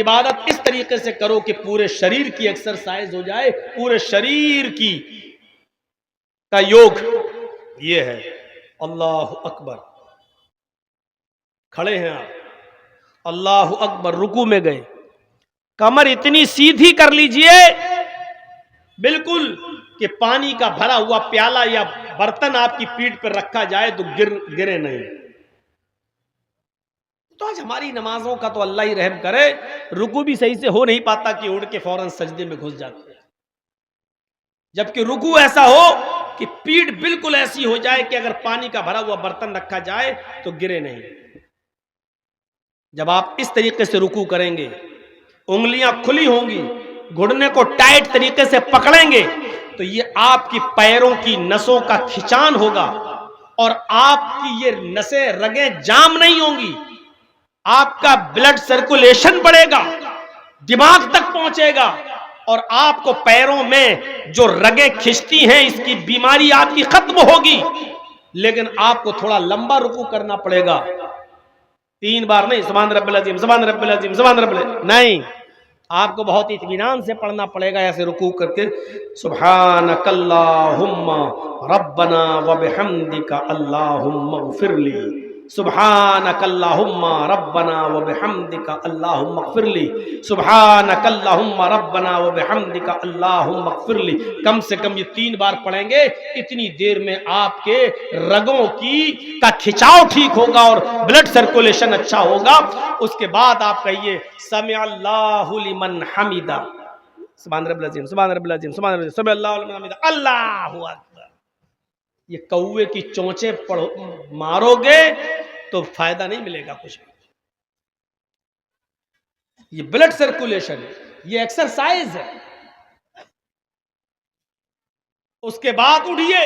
عبادت اس طریقے سے کرو کہ پورے شریر کی ایکسرسائز ہو جائے، پورے شریر کی کا یوگ. یہ ہے اللہ اکبر. کھڑے ہیں آپ، اللہ اکبر، رکوع میں گئے، کمر اتنی سیدھی کر لیجئے بالکل کہ پانی کا بھرا ہوا پیالہ یا برتن آپ کی پیٹھ پر رکھا جائے تو گرے نہیں. تو آج ہماری نمازوں کا تو اللہ ہی رحم کرے، رکوع بھی صحیح سے ہو نہیں پاتا کہ اڑ کے فوراً سجدے میں گھس جاتے ہیں، جبکہ رکوع ایسا ہو کہ پیٹھ بالکل ایسی ہو جائے کہ اگر پانی کا بھرا ہوا برتن رکھا جائے تو گرے نہیں. جب آپ اس طریقے سے رکوع کریں گے، انگلیاں کھلی ہوں گی، گھٹنے کو ٹائٹ طریقے سے پکڑیں گے تو یہ آپ کی پیروں کی نسوں کا کھچان ہوگا اور آپ کی یہ نسیں رگیں جام نہیں ہوں گی، آپ کا بلڈ سرکولیشن بڑھے گا، دماغ تک پہنچے گا، اور آپ کو پیروں میں جو رگیں کھنچتی ہیں اس کی بیماری آپ کی ختم ہوگی، لیکن آپ کو تھوڑا لمبا رکوع کرنا پڑے گا، 3 بار نہیں، سبحان رب العظیم سبحان رب العظیم سبحان رب العظیم نہیں، آپ کو بہت اطمینان سے پڑھنا پڑے گا، ایسے رکوع کر کے سبحانک اللہم ربنا وبحمدک اللہم اغفر لی، سبحانک اللہم ربنا وبحمدک اللہم اغفر لی، سبحانک اللہم ربنا وبحمدک اللہم اغفر لی، کم سے کم یہ 3 بار پڑھیں گے، اتنی دیر میں آپ کے رگوں کا کھچاؤ ٹھیک ہوگا اور بلڈ سرکولیشن اچھا ہوگا۔ اس کے بعد آپ کہیے سمع اللہ لمن حمدہ، سبحان رب العظیم سبحان رب العظیم سبحان رب العظیم سمع اللہ لمن حمدہ اللہ اکبر۔ یہ کوے کی چونچیں مارو گے تو فائدہ نہیں ملے گا کچھ بھی۔ یہ بلڈ سرکولیشن، یہ ایکسرسائز ہے۔ اس کے بعد اٹھیے،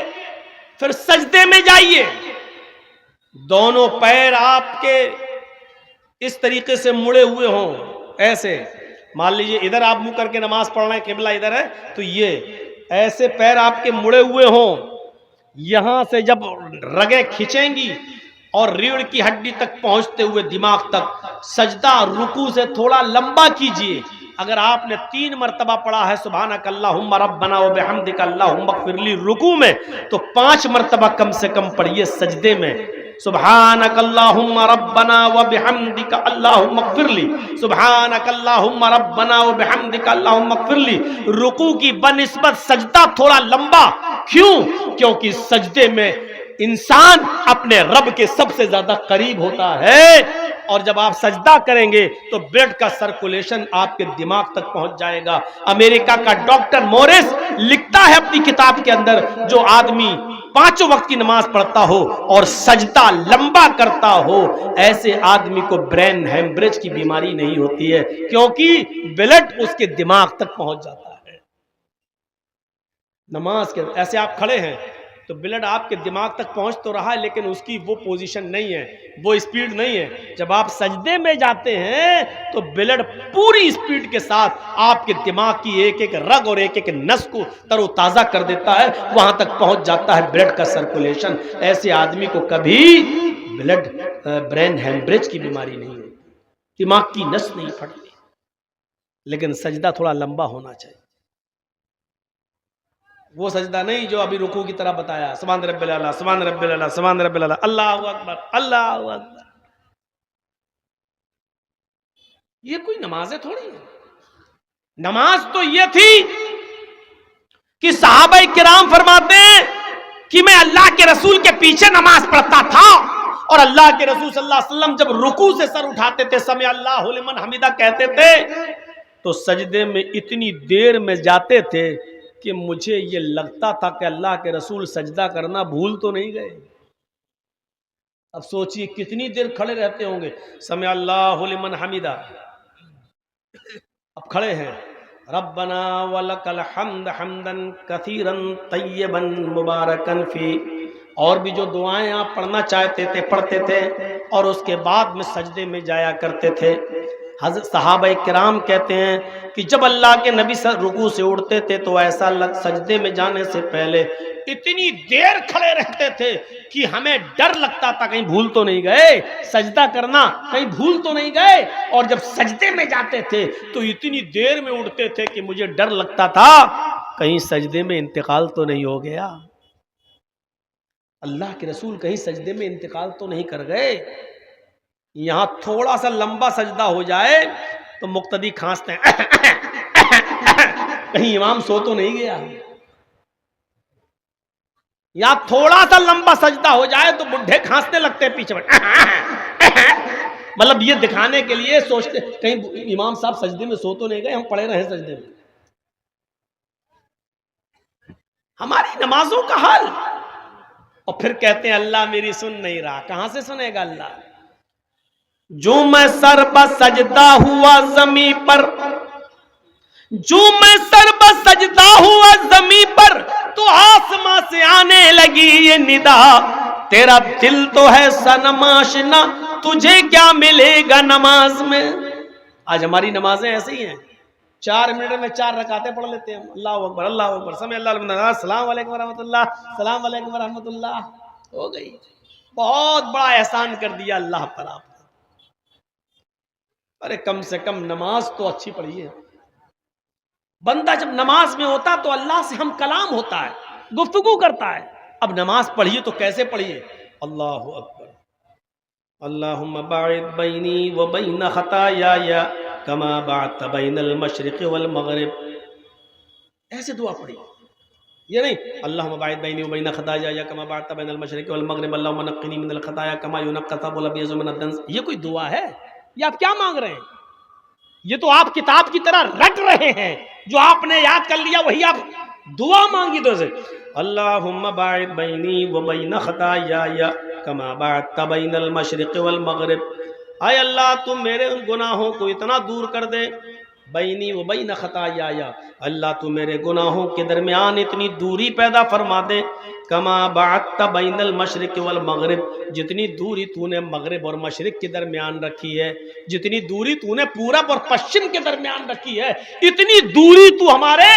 پھر سجدے میں جائیے، دونوں پیر آپ کے اس طریقے سے مڑے ہوئے ہوں، ایسے مان لیجئے ادھر آپ منہ کر کے نماز پڑھ رہے ہیں، قبلہ ادھر ہے، تو یہ ایسے پیر آپ کے مڑے ہوئے ہوں، یہاں سے جب رگیں کھینچیں گی اور ریڑھ کی ہڈی تک پہنچتے ہوئے دماغ تک، سجدہ رکوع سے تھوڑا لمبا کیجئے۔ اگر آپ نے 3 مرتبہ پڑھا ہے سبحانک اللہم ربنا وبحمدک اللہم اغفر لی رکوع میں، تو 5 مرتبہ کم سے کم پڑھیے سجدے میں، سبحانک اللہم ربنا وبحمدک اللہم اغفر لی، سبحانک اللہم ربنا وبحمدک اللہم اغفر لی۔ رکوع کی بنسبت سجدہ تھوڑا لمبا، کیوں؟ کیونکہ سجدے میں انسان اپنے رب کے سب سے زیادہ قریب ہوتا ہے، اور جب آپ سجدہ کریں گے تو بلڈ کا سرکولیشن آپ کے دماغ تک پہنچ جائے گا۔ امریکہ کا ڈاکٹر مورس لکھتا ہے اپنی کتاب کے اندر، جو آدمی 5 وقت کی نماز پڑھتا ہو اور سجدہ لمبا کرتا ہو، ایسے آدمی کو برین ہیمبریج کی بیماری نہیں ہوتی ہے، کیونکہ بلڈ اس کے دماغ تک پہنچ جاتا ہے۔ نماز کے ایسے آپ کھڑے ہیں تو بلڈ آپ کے دماغ تک پہنچ تو رہا ہے، لیکن اس کی وہ پوزیشن نہیں ہے، وہ اسپیڈ نہیں ہے۔ جب آپ سجدے میں جاتے ہیں تو بلڈ پوری اسپیڈ کے ساتھ آپ کے دماغ کی ایک ایک رگ اور ایک ایک نس کو تر و تازہ کر دیتا ہے، وہاں تک پہنچ جاتا ہے بلڈ کا سرکولیشن۔ ایسے آدمی کو کبھی برین ہیمبریج کی بیماری نہیں ہوتی، دماغ کی نس نہیں پھٹتی، لیکن سجدہ تھوڑا لمبا ہونا چاہیے۔ وہ سجدہ نہیں جو ابھی رکوع کی طرح بتایا، سبحان رب العلیٰ سبحان رب العلیٰ سبحان رب العلیٰ اللہ اکبر اللہ اکبر۔ یہ کوئی نمازیں تھوڑی ہیں۔ نماز تو یہ تھی کہ صحابہ کرام فرماتے ہیں کہ میں اللہ کے رسول کے پیچھے نماز پڑھتا تھا، اور اللہ کے رسول صلی اللہ علیہ وسلم جب رکوع سے سر اٹھاتے تھے، سمع اللہ لمن حمدہ کہتے تھے، تو سجدے میں اتنی دیر میں جاتے تھے کہ مجھے یہ لگتا تھا کہ اللہ کے رسول سجدہ کرنا بھول تو نہیں گئے۔ اب سوچئے کتنی دیر کھڑے رہتے ہوں گے، سمع اللہ لمن حمدہ، اب کھڑے ہیں، ربنا ولک الحمد حمدا کثیرا طیبا مبارکا فی، اور بھی جو دعائیں آپ پڑھنا چاہتے تھے پڑھتے تھے، اور اس کے بعد میں سجدے میں جایا کرتے تھے۔ حضرت صحابہ کرام کہتے ہیں کہ جب اللہ کے نبی رکوع سے اٹھتے تھے تو ایسا سجدے میں جانے سے پہلے اتنی دیر کھڑے رہتے تھے کہ ہمیں ڈر لگتا تھا کہیں بھول تو نہیں گئے سجدہ کرنا، کہیں بھول تو نہیں گئے، اور جب سجدے میں جاتے تھے تو اتنی دیر میں اٹھتے تھے کہ مجھے ڈر لگتا تھا کہیں سجدے میں انتقال تو نہیں ہو گیا، اللہ کے رسول کہیں سجدے میں انتقال تو نہیں کر گئے۔ یہاں تھوڑا سا لمبا سجدہ ہو جائے تو مقتدی کھانستے ہیں کہیں امام سو تو نہیں گیا۔ یا تھوڑا سا لمبا سجدہ ہو جائے تو بڈھے کھانسنے لگتے ہیں پیچھے، مطلب یہ دکھانے کے لیے سوچتے کہیں امام صاحب سجدے میں سو تو نہیں گئے، ہم پڑے رہے سجدے میں۔ ہماری نمازوں کا حال، اور پھر کہتے ہیں اللہ میری سن نہیں رہا، کہاں سے سنے گا اللہ؟ جو میں سر بسجدہ ہوا زمین پر، جو میں سر بسجدہ ہوا زمین پر، تو آسماں سے آنے لگی یہ ندا، تیرا دل تو ہے صنم آشنا، تجھے کیا ملے گا نماز میں۔ آج ہماری نمازیں ایسی ہی ہیں، 4 منٹ میں 4 رکعتیں پڑھ لیتے ہیں ہم، اللہ اکبر اللہ اکبر، سمع اللہ لمن حمدہ، السلام علیکم ورحمۃ اللہ، السلام علیکم ورحمۃ اللہ، ہو گئی۔ بہت بڑا احسان کر دیا اللہ پر آپ نے۔ ارے کم سے کم نماز تو اچھی پڑھیے۔ بندہ جب نماز میں ہوتا تو اللہ سے ہم کلام ہوتا ہے، گفتگو کرتا ہے۔ اب نماز پڑھیے تو کیسے پڑھیے؟ اللہ اکبر، اللہم باعد بینی و بین خطایای کما باعدت بین المشرق والمغرب، ایسے دعا پڑھیے، یہ نہیں اللہم باعد بینی و بین خطایای کما باعدت بین المشرق والمغرب اللہم نقنی من الخطایا کما ینقی الثوب الابیض من الدنس۔ یہ کوئی دعا ہے؟ یہ آپ کیا مانگ رہے ہیں؟ یہ تو آپ کتاب کی طرح رٹ رہے ہیں، جو آپ نے یاد کر لیا وہی آپ دعا مانگی۔ تو سے اللہم باعد بینی و بین خطایای کما باعدت بین المشرق والمغرب، اے اللہ تم میرے ان گناہوں کو اتنا دور کر دے، بینی و بین خطایای، اللہ تو میرے گناہوں کے درمیان اتنی دوری پیدا فرما دے، کما باعدت بین المشرق والمغرب، جتنی دوری تو نے مغرب اور مشرق کے درمیان رکھی ہے، جتنی دوری تو نے پورب اور پشچم کے درمیان رکھی ہے، اتنی دوری تو ہمارے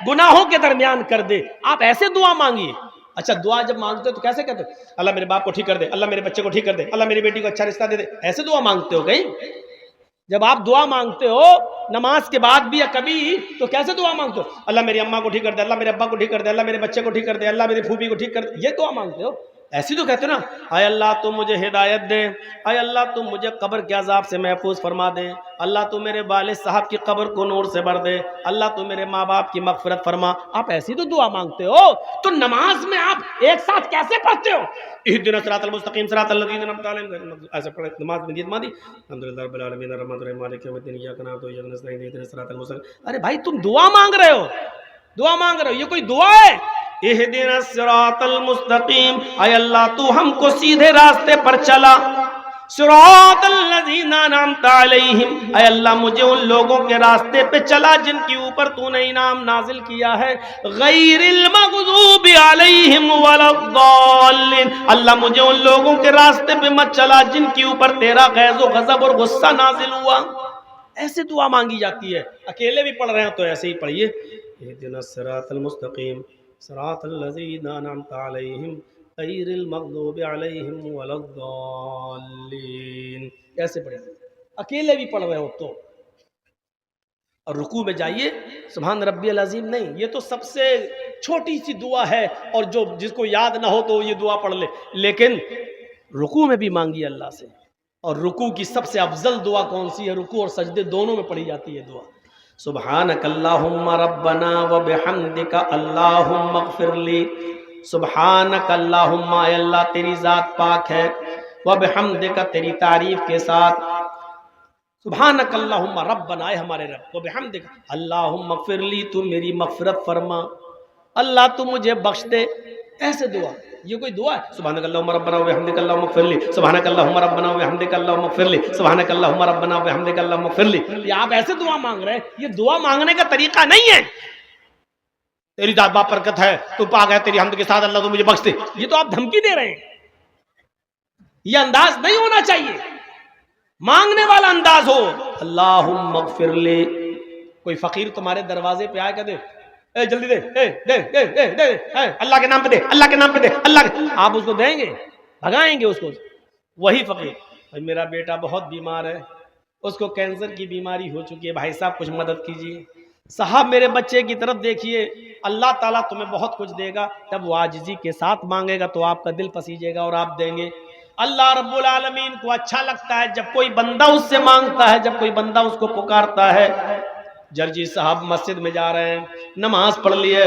گناہوں کے درمیان کر دے۔ آپ ایسے دعا مانگیے۔ اچھا دعا جب مانگتے ہو تو کیسے کہتے ہو؟ اللہ میرے باپ کو ٹھیک کر دے، اللہ میرے بچے کو ٹھیک کر دے، اللہ میری بیٹی کو اچھا رشتہ دے دے، ایسے دعا مانگتے ہو کہیں؟ جب آپ دعا مانگتے ہو نماز کے بعد بھی یا کبھی تو کیسے دعا مانگتے ہو؟ اللہ میری اماں کو ٹھیک کر دے، اللہ میرے ابا کو ٹھیک کر دے، اللہ میرے بچے کو ٹھیک کر دے، اللہ میری پھوپھی کو ٹھیک کر دے، یہ دعا مانگتے ہو؟ ایسی تو کہتے نا، اے اللہ تو مجھے ہدایت دے، اے اللہ تو مجھے قبر کے عذاب سے محفوظ فرما دے، اللہ تو میرے والد صاحب کی قبر کو نور سے بھر دے، اللہ تو میرے ماں باپ کی مغفرت فرما۔ آپ ایسی تو دعا مانگتے ہو، تو نماز میں آپ ایک ساتھ کیسے پڑھتے ہو؟ اہدنا الصراط المستقیم صراط الذین انعمت علیہم، ایسے پڑھے نماز میں نیت ماندی الحمدللہ رب العالمین الرحمن الرحیم مالک یوم الدین ایاک نعبد و ایاک نستعین اہدنا الصراط المستقیم۔ ارے بھائی تم دعا مانگ رہے ہو، دعا مانگ رہے ہو، یہ کوئی دعا ہے؟ اہدنا الصراط المستقیم، اے اللہ تو ہم کو سیدھے راستے پر چلا، صراط الذین انعمت علیہم، اے اللہ مجھے ان لوگوں کے راستے پہ چلا جن کے اوپر تو نے انعام نازل کیا ہے، غیر المغضوب علیہم ولا الضالین، اللہ مجھے ان لوگوں کے راستے پہ مت چلا جن کے اوپر تیرا غیظ و غضب اور غصہ نازل ہوا۔ ایسے دعا مانگی جاتی ہے۔ اکیلے بھی پڑھ رہے ہیں تو ایسے ہی پڑھیے، اہدنا الصراط المستقیم صراط الذین انعمت علیہم غیر المغضوب علیہم ولا الضالین، ایسے پڑھیں، اکیلے بھی پڑھ رہے ہو تو۔ اور رکوع میں جائیے سبحان ربی العظیم نہیں، یہ تو سب سے چھوٹی سی دعا ہے، اور جو جس کو یاد نہ ہو تو یہ دعا پڑھ لے، لیکن رکوع میں بھی مانگی اللہ سے۔ اور رکوع کی سب سے افضل دعا کون سی ہے؟ رکوع اور سجدے دونوں میں پڑھی جاتی ہے دعا، سبحانک اللہم ربنا وبحمدک اللہم اغفر لی، سبحانک اللہم، اے اللہ تیری ذات پاک ہے، وبحمدک تیری تعریف کے ساتھ، سبحانک اللہم ربنا، اے ہمارے رب، وبحمدک اللہم اغفر لی، تو میری مغفرت فرما، اللہ تو مجھے بخش دے۔ ایسے دعا، یہ کوئی دعا ہے؟ سبحانک اللہم ربنا وبحمدک اللہم اغفر لی، سبحانک اللہم ربنا وبحمدک اللہم اغفر لی، سبحانک اللہم ربنا وبحمدک اللہم اغفر لی، یہ آپ ایسے دعا مانگ رہے ہیں؟ یہ دعا مانگنے کا طریقہ نہیں ہے۔ تیری ذات با برکت ہے، تو پاک ہے، تیری حمد کے ساتھ اللہ تو مجھے بخش دے، یہ تو آپ دھمکی دے رہے ہیں۔ یہ انداز نہیں ہونا چاہیے، مانگنے والا انداز ہو، اللہم اغفر لی۔ کوئی فقیر تمہارے دروازے پہ آئے کہتے اے جلدی دے، اے دے دے دے دے، اللہ کے نام پہ دے، اللہ کے نام پہ دے، اللہ کے، آپ اس کو دیں گے؟ بھگائیں گے اس کو؟ وہی فقیر، میرا بیٹا بہت بیمار ہے، اس کو کینسر کی بیماری ہو چکی ہے، بھائی صاحب کچھ مدد کیجیے، صاحب میرے بچے کی طرف دیکھیے، اللہ تعالیٰ تمہیں بہت کچھ دے گا۔ جب وہ عاجزی کے ساتھ مانگے گا تو آپ کا دل پسیجے گا اور آپ دیں گے۔ اللہ رب العالمین کو اچھا لگتا ہے جب کوئی بندہ اس سے مانگتا ہے، جب کوئی بندہ اس کو پکارتا ہے۔ جرجی صاحب مسجد میں جا رہے ہیں، نماز پڑھ لیے،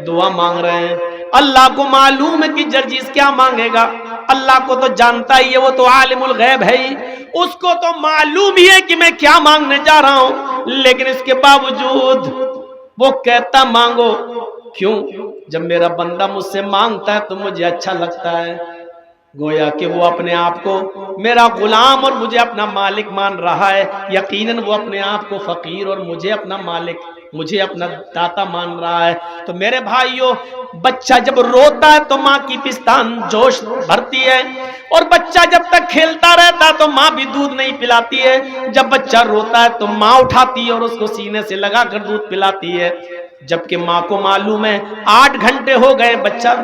دعا مانگ رہے ہیں، اللہ کو معلوم ہے کہ جرجیز کیا مانگے گا، اللہ کو تو جانتا ہی ہے، وہ تو عالم الغیب ہے ہی، اس کو تو معلوم ہی ہے کہ میں کیا مانگنے جا رہا ہوں، لیکن اس کے باوجود وہ کہتا مانگو۔ کیوں؟ جب میرا بندہ مجھ سے مانگتا ہے تو مجھے اچھا لگتا ہے، گویا کہ وہ اپنے آپ کو میرا غلام اور مجھے اپنا مالک مان رہا ہے، یقیناً وہ اپنے آپ کو فقیر اور مجھے اپنا مالک مجھے اپنا داتا مان رہا ہے۔ تو میرے بھائیوں، بچہ جب روتا ہے تو ماں کی پستان جوش بھرتی ہے، اور بچہ جب تک کھیلتا رہتا تو ماں بھی دودھ نہیں پلاتی ہے۔ جب بچہ روتا ہے تو ماں اٹھاتی ہے اور اس کو سینے سے لگا کر دودھ پلاتی ہے، جبکہ ماں کو معلوم ہے 8 گھنٹے ہو گئے بچہ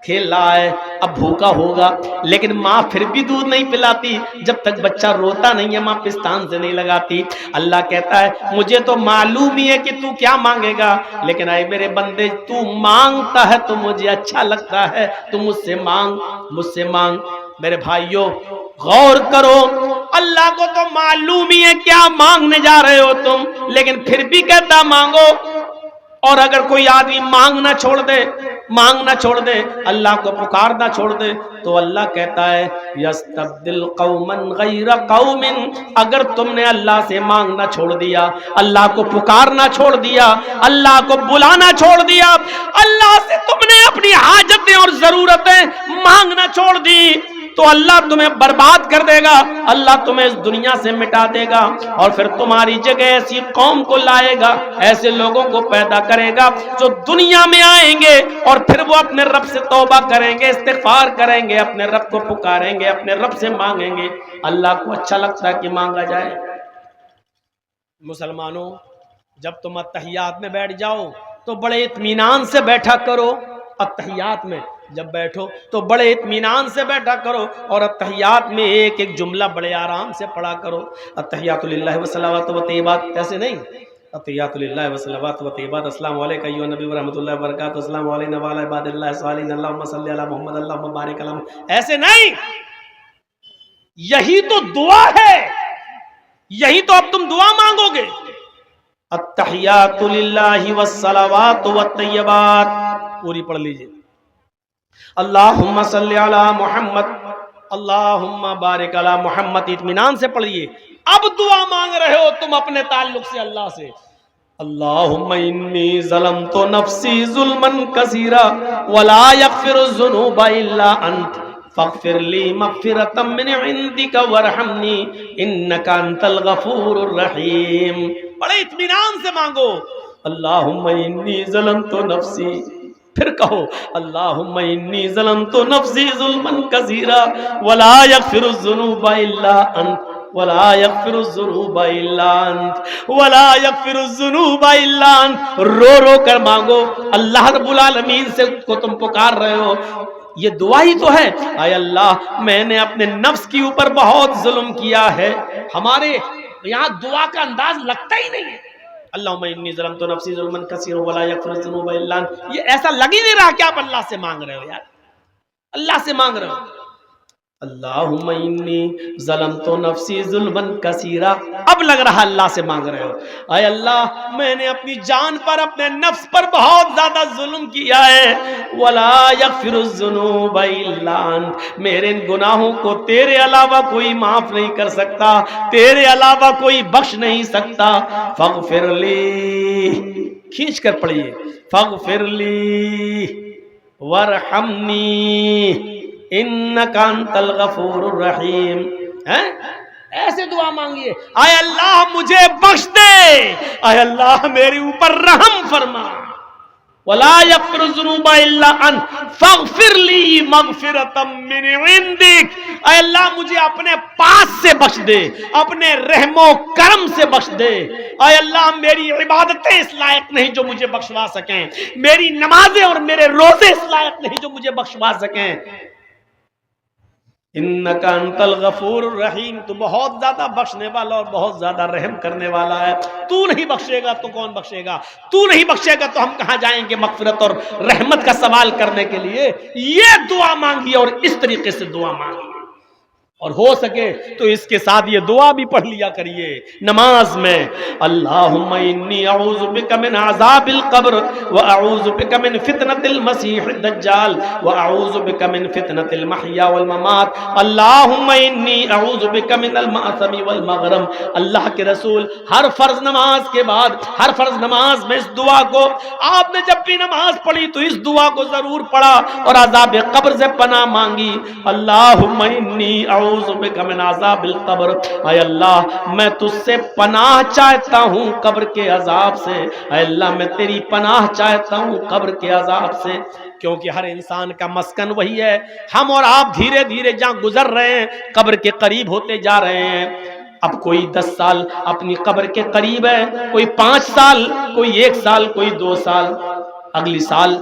کھیل رہا ہے، اب بھوکا ہوگا، لیکن ماں پھر بھی دودھ نہیں پلاتی جب تک بچہ روتا نہیں ہے، ماں پستان سے نہیں لگاتی۔ اللہ کہتا ہے مجھے تو معلوم ہی ہے کہ تو کیا مانگے گا، لیکن اے میرے بندے تو مانگتا ہے تو مجھے اچھا لگتا ہے، تو مجھ سے مانگ، مجھ سے مانگ۔ میرے بھائیوں غور کرو، اللہ کو تو معلوم ہی ہے کیا مانگنے جا رہے ہو تم، لیکن پھر بھی کہتا مانگو۔ اور اگر کوئی آدمی مانگنا چھوڑ دے، مانگنا چھوڑ دے، اللہ کو پکارنا چھوڑ دے، تو اللہ کہتا ہے یستبدل قوما غیر قوم، اگر تم نے اللہ سے مانگنا چھوڑ دیا، اللہ کو پکارنا چھوڑ دیا، اللہ کو بلانا چھوڑ دیا، اللہ سے تم نے اپنی حاجتیں اور ضرورتیں مانگنا چھوڑ دی، تو اللہ تمہیں برباد کر دے گا، اللہ تمہیں اس دنیا سے مٹا دے گا، اور پھر تمہاری جگہ ایسی قوم کو لائے گا، ایسے لوگوں کو پیدا کرے گا جو دنیا میں آئیں گے اور پھر وہ اپنے رب سے توبہ کریں گے، استغفار کریں گے، اپنے رب کو پکاریں گے، اپنے رب سے مانگیں گے۔ اللہ کو اچھا لگتا ہے کہ مانگا جائے۔ مسلمانوں، جب تم اتحیات میں بیٹھ جاؤ تو بڑے اطمینان سے بیٹھا کرو، اتحیات میں جب بیٹھو تو بڑے اطمینان سے بیٹھا کرو، اور اتحیات میں ایک ایک جملہ بڑے آرام سے پڑھا کرو۔ التحیات للہ والصلوات والطیبات، ایسے نہیں، التحیات للہ والصلوات والطیبات، السلام علیکم ایھا النبی ورحمۃ اللہ وبرکاتہ، السلام علینا وعلی عباد اللہ الصالحین، اللہم صلی علی محمد، اللہم بارک علی محمد، ایسے نہیں۔ یہی تو دعا ہے، یہی تو اب تم دعا مانگو گے۔ التحیات للہ والصلوات والطیبات پوری پڑھ لیجئے۔ اللہم صلی علی محمد، اللہم بارک علی محمد، اطمینان سے پڑھیے۔ اب دعا مانگ رہے ہو تم اپنے تعلق سے اللہ سے۔ اللہم انی ظلمت نفسی ظلما کثیرا ولا یغفر الذنوب الا انت فاغفر لی مغفرۃ من عندک وارحمنی انک انت الغفور الرحیم۔ بڑے اطمینان سے مانگو، اللہم انی ظلمت نفسی، پھر کہو اللہم انی ظلمت نفسی ظلما کثیرا ولا یغفر الذنوب الا انت ولا یغفر الذنوب الا انت ولا یغفر الذنوب الا انت۔ رو رو کر مانگو، اللہ رب العالمین سے کو تم پکار رہے ہو، یہ دعا ہی تو ہے۔ اے اللہ میں نے اپنے نفس کے اوپر بہت ظلم کیا ہے۔ ہمارے یہاں دعا کا انداز لگتا ہی نہیں ہے، اللہم انی ظلمت نفسی ظلما کثیرا ولا یغفر الذنوب الا انت، یہ ایسا لگ ہی نہیں رہا کہ آپ اللہ سے مانگ رہے ہو یار، اللہ سے مانگ رہے ہو۔ اللہم انی ظلمت نفسی ظلما کثیرا، اب لگ رہا اللہ سے مانگ رہے ہو۔ اے اللہ میں نے اپنی جان پر، اپنے نفس پر بہت زیادہ ظلم کیا ہے، ولا یغفر الذنوب الا انت، میرے گناہوں کو تیرے علاوہ کوئی معاف نہیں کر سکتا، تیرے علاوہ کوئی بخش نہیں سکتا۔ فاغفر لی، کھینچ کر پڑھیے، فاغفر لی وارحمنی انک انت الغفور الرحیم۔ ایسے دعا مانگیے، اے اللہ مجھے بخش دے، اے اللہ میرے اوپر رحم فرما، ولا یغفر الذنوب الا انت فاغفر لی مغفرۃ من عندک، اے اللہ مجھے اپنے پاس سے بخش دے، اپنے رحم و کرم سے بخش دے۔ اے اللہ میری عبادتیں اس لائق نہیں جو مجھے بخشوا سکیں، میری نمازیں اور میرے روزے اس لائق نہیں جو مجھے بخشوا سکیں۔ انک انت الغفور الرحیم، تو بہت زیادہ بخشنے والا اور بہت زیادہ رحم کرنے والا ہے، تو نہیں بخشے گا تو کون بخشے گا؟ تو نہیں بخشے گا تو ہم کہاں جائیں گے مغفرت اور رحمت کا سوال کرنے کے لیے؟ یہ دعا مانگی اور اس طریقے سے دعا مانگی، اور ہو سکے تو اس کے ساتھ یہ دعا بھی پڑھ لیا کریے نماز میں۔ اللہم انی اعوذ بک من عذاب القبر واعوذ بک من فتنة المسیح الدجال واعوذ بک من فتنة المحیا والممات، اللہم انی اعوذ بک من المأثم والمغرم۔ اللہ کے رسول ہر فرض نماز کے بعد، ہر فرض نماز میں اس دعا کو، آپ نے جب بھی نماز پڑھی تو اس دعا کو ضرور پڑھا اور عذاب قبر سے پناہ مانگی۔ اللہم انی اعوذ اعوذ بک من عذاب القبر، اے اللہ میں تجھ سے پناہ چاہتا ہوں قبر کے عذاب سے، اے اللہ میں تیری پناہ چاہتا ہوں قبر کے عذاب سے، کیونکہ ہر انسان کا مسکن وہی ہے۔ ہم اور آپ دھیرے دھیرے جہاں گزر رہے ہیں قبر کے قریب ہوتے جا رہے ہیں۔ اب کوئی 10 سال اپنی قبر کے قریب ہے، کوئی 5 سال، کوئی 1 سال، کوئی 2 سال، اگلی سال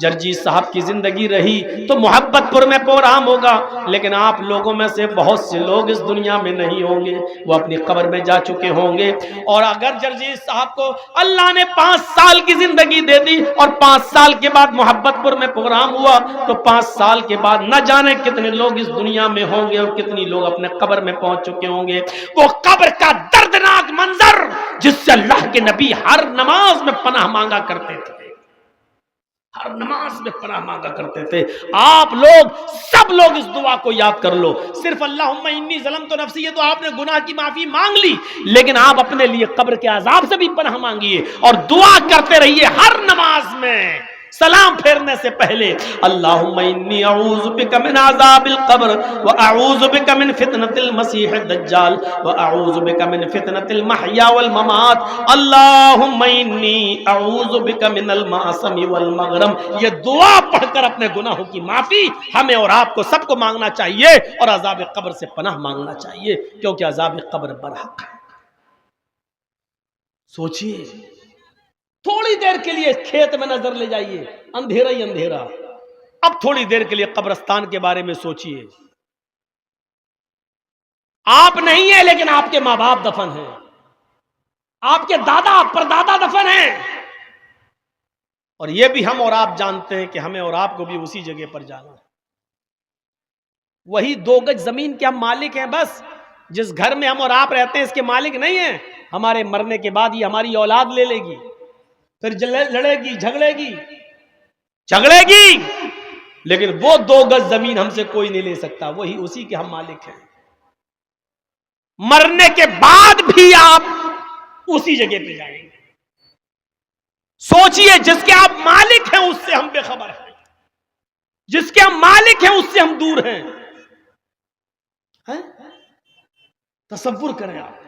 جرجیت صاحب کی زندگی رہی تو محبت پر میں پروگرام ہوگا، لیکن آپ لوگوں میں سے بہت سے لوگ اس دنیا میں نہیں ہوں گے، وہ اپنی قبر میں جا چکے ہوں گے۔ اور اگر جرجیت صاحب کو اللہ نے 5 سال کی زندگی دے دی اور 5 سال کے بعد محبت پر میں پروگرام ہوا تو 5 سال کے بعد نہ جانے کتنے لوگ اس دنیا میں ہوں گے اور کتنی لوگ اپنے قبر میں پہنچ چکے ہوں گے۔ وہ قبر کا دردناک منظر جس سے اللہ کے نبی ہر نماز میں پناہ مانگا کرتے تھے، ہر نماز میں پناہ مانگا کرتے تھے۔ آپ لوگ سب لوگ اس دعا کو یاد کر لو، صرف اللہم انی ظلمت نفسی، یہ تو آپ نے گناہ کی معافی مانگ لی، لیکن آپ اپنے لیے قبر کے عذاب سے بھی پناہ مانگیے اور دعا کرتے رہیے ہر نماز میں سلام پھیرنے سے پہلے، اللہم انی اعوذ بک من عذاب القبر واعوذ بک من فتنۃ المسیح الدجال واعوذ بک من فتنۃ المحیا والممات، اللہم انی اعوذ بک من المعصم والمغرم۔ یہ دعا پڑھ کر اپنے گناہوں کی معافی ہمیں اور آپ کو سب کو مانگنا چاہیے اور عذاب قبر سے پناہ مانگنا چاہیے، کیونکہ عذاب قبر برحق ہے۔ سوچئے، تھوڑی دیر کے لیے کھیت میں نظر لے جائیے، اندھیرا ہی اندھیرا، اب تھوڑی دیر کے لیے قبرستان کے بارے میں سوچئے۔ آپ نہیں ہیں لیکن آپ کے ماں باپ دفن ہیں، آپ کے دادا پردادا دفن ہیں، اور یہ بھی ہم اور آپ جانتے ہیں کہ ہمیں اور آپ کو بھی اسی جگہ پر جانا ہے۔ وہی 2 گج زمین کے ہم مالک ہیں، بس جس گھر میں ہم اور آپ رہتے ہیں اس کے مالک نہیں ہیں۔ ہمارے مرنے کے بعد یہ ہماری اولاد لے لے گی، پھر لڑے گی، جھگڑے گی، لیکن وہ 2 گز زمین ہم سے کوئی نہیں لے سکتا، وہی اسی کے ہم مالک ہیں۔ مرنے کے بعد بھی آپ اسی جگہ پہ جائیں گے۔ سوچئے، جس کے آپ مالک ہیں اس سے ہم بے خبر ہیں، جس کے ہم مالک ہیں اس سے ہم دور ہیں۔ تصور کریں آپ،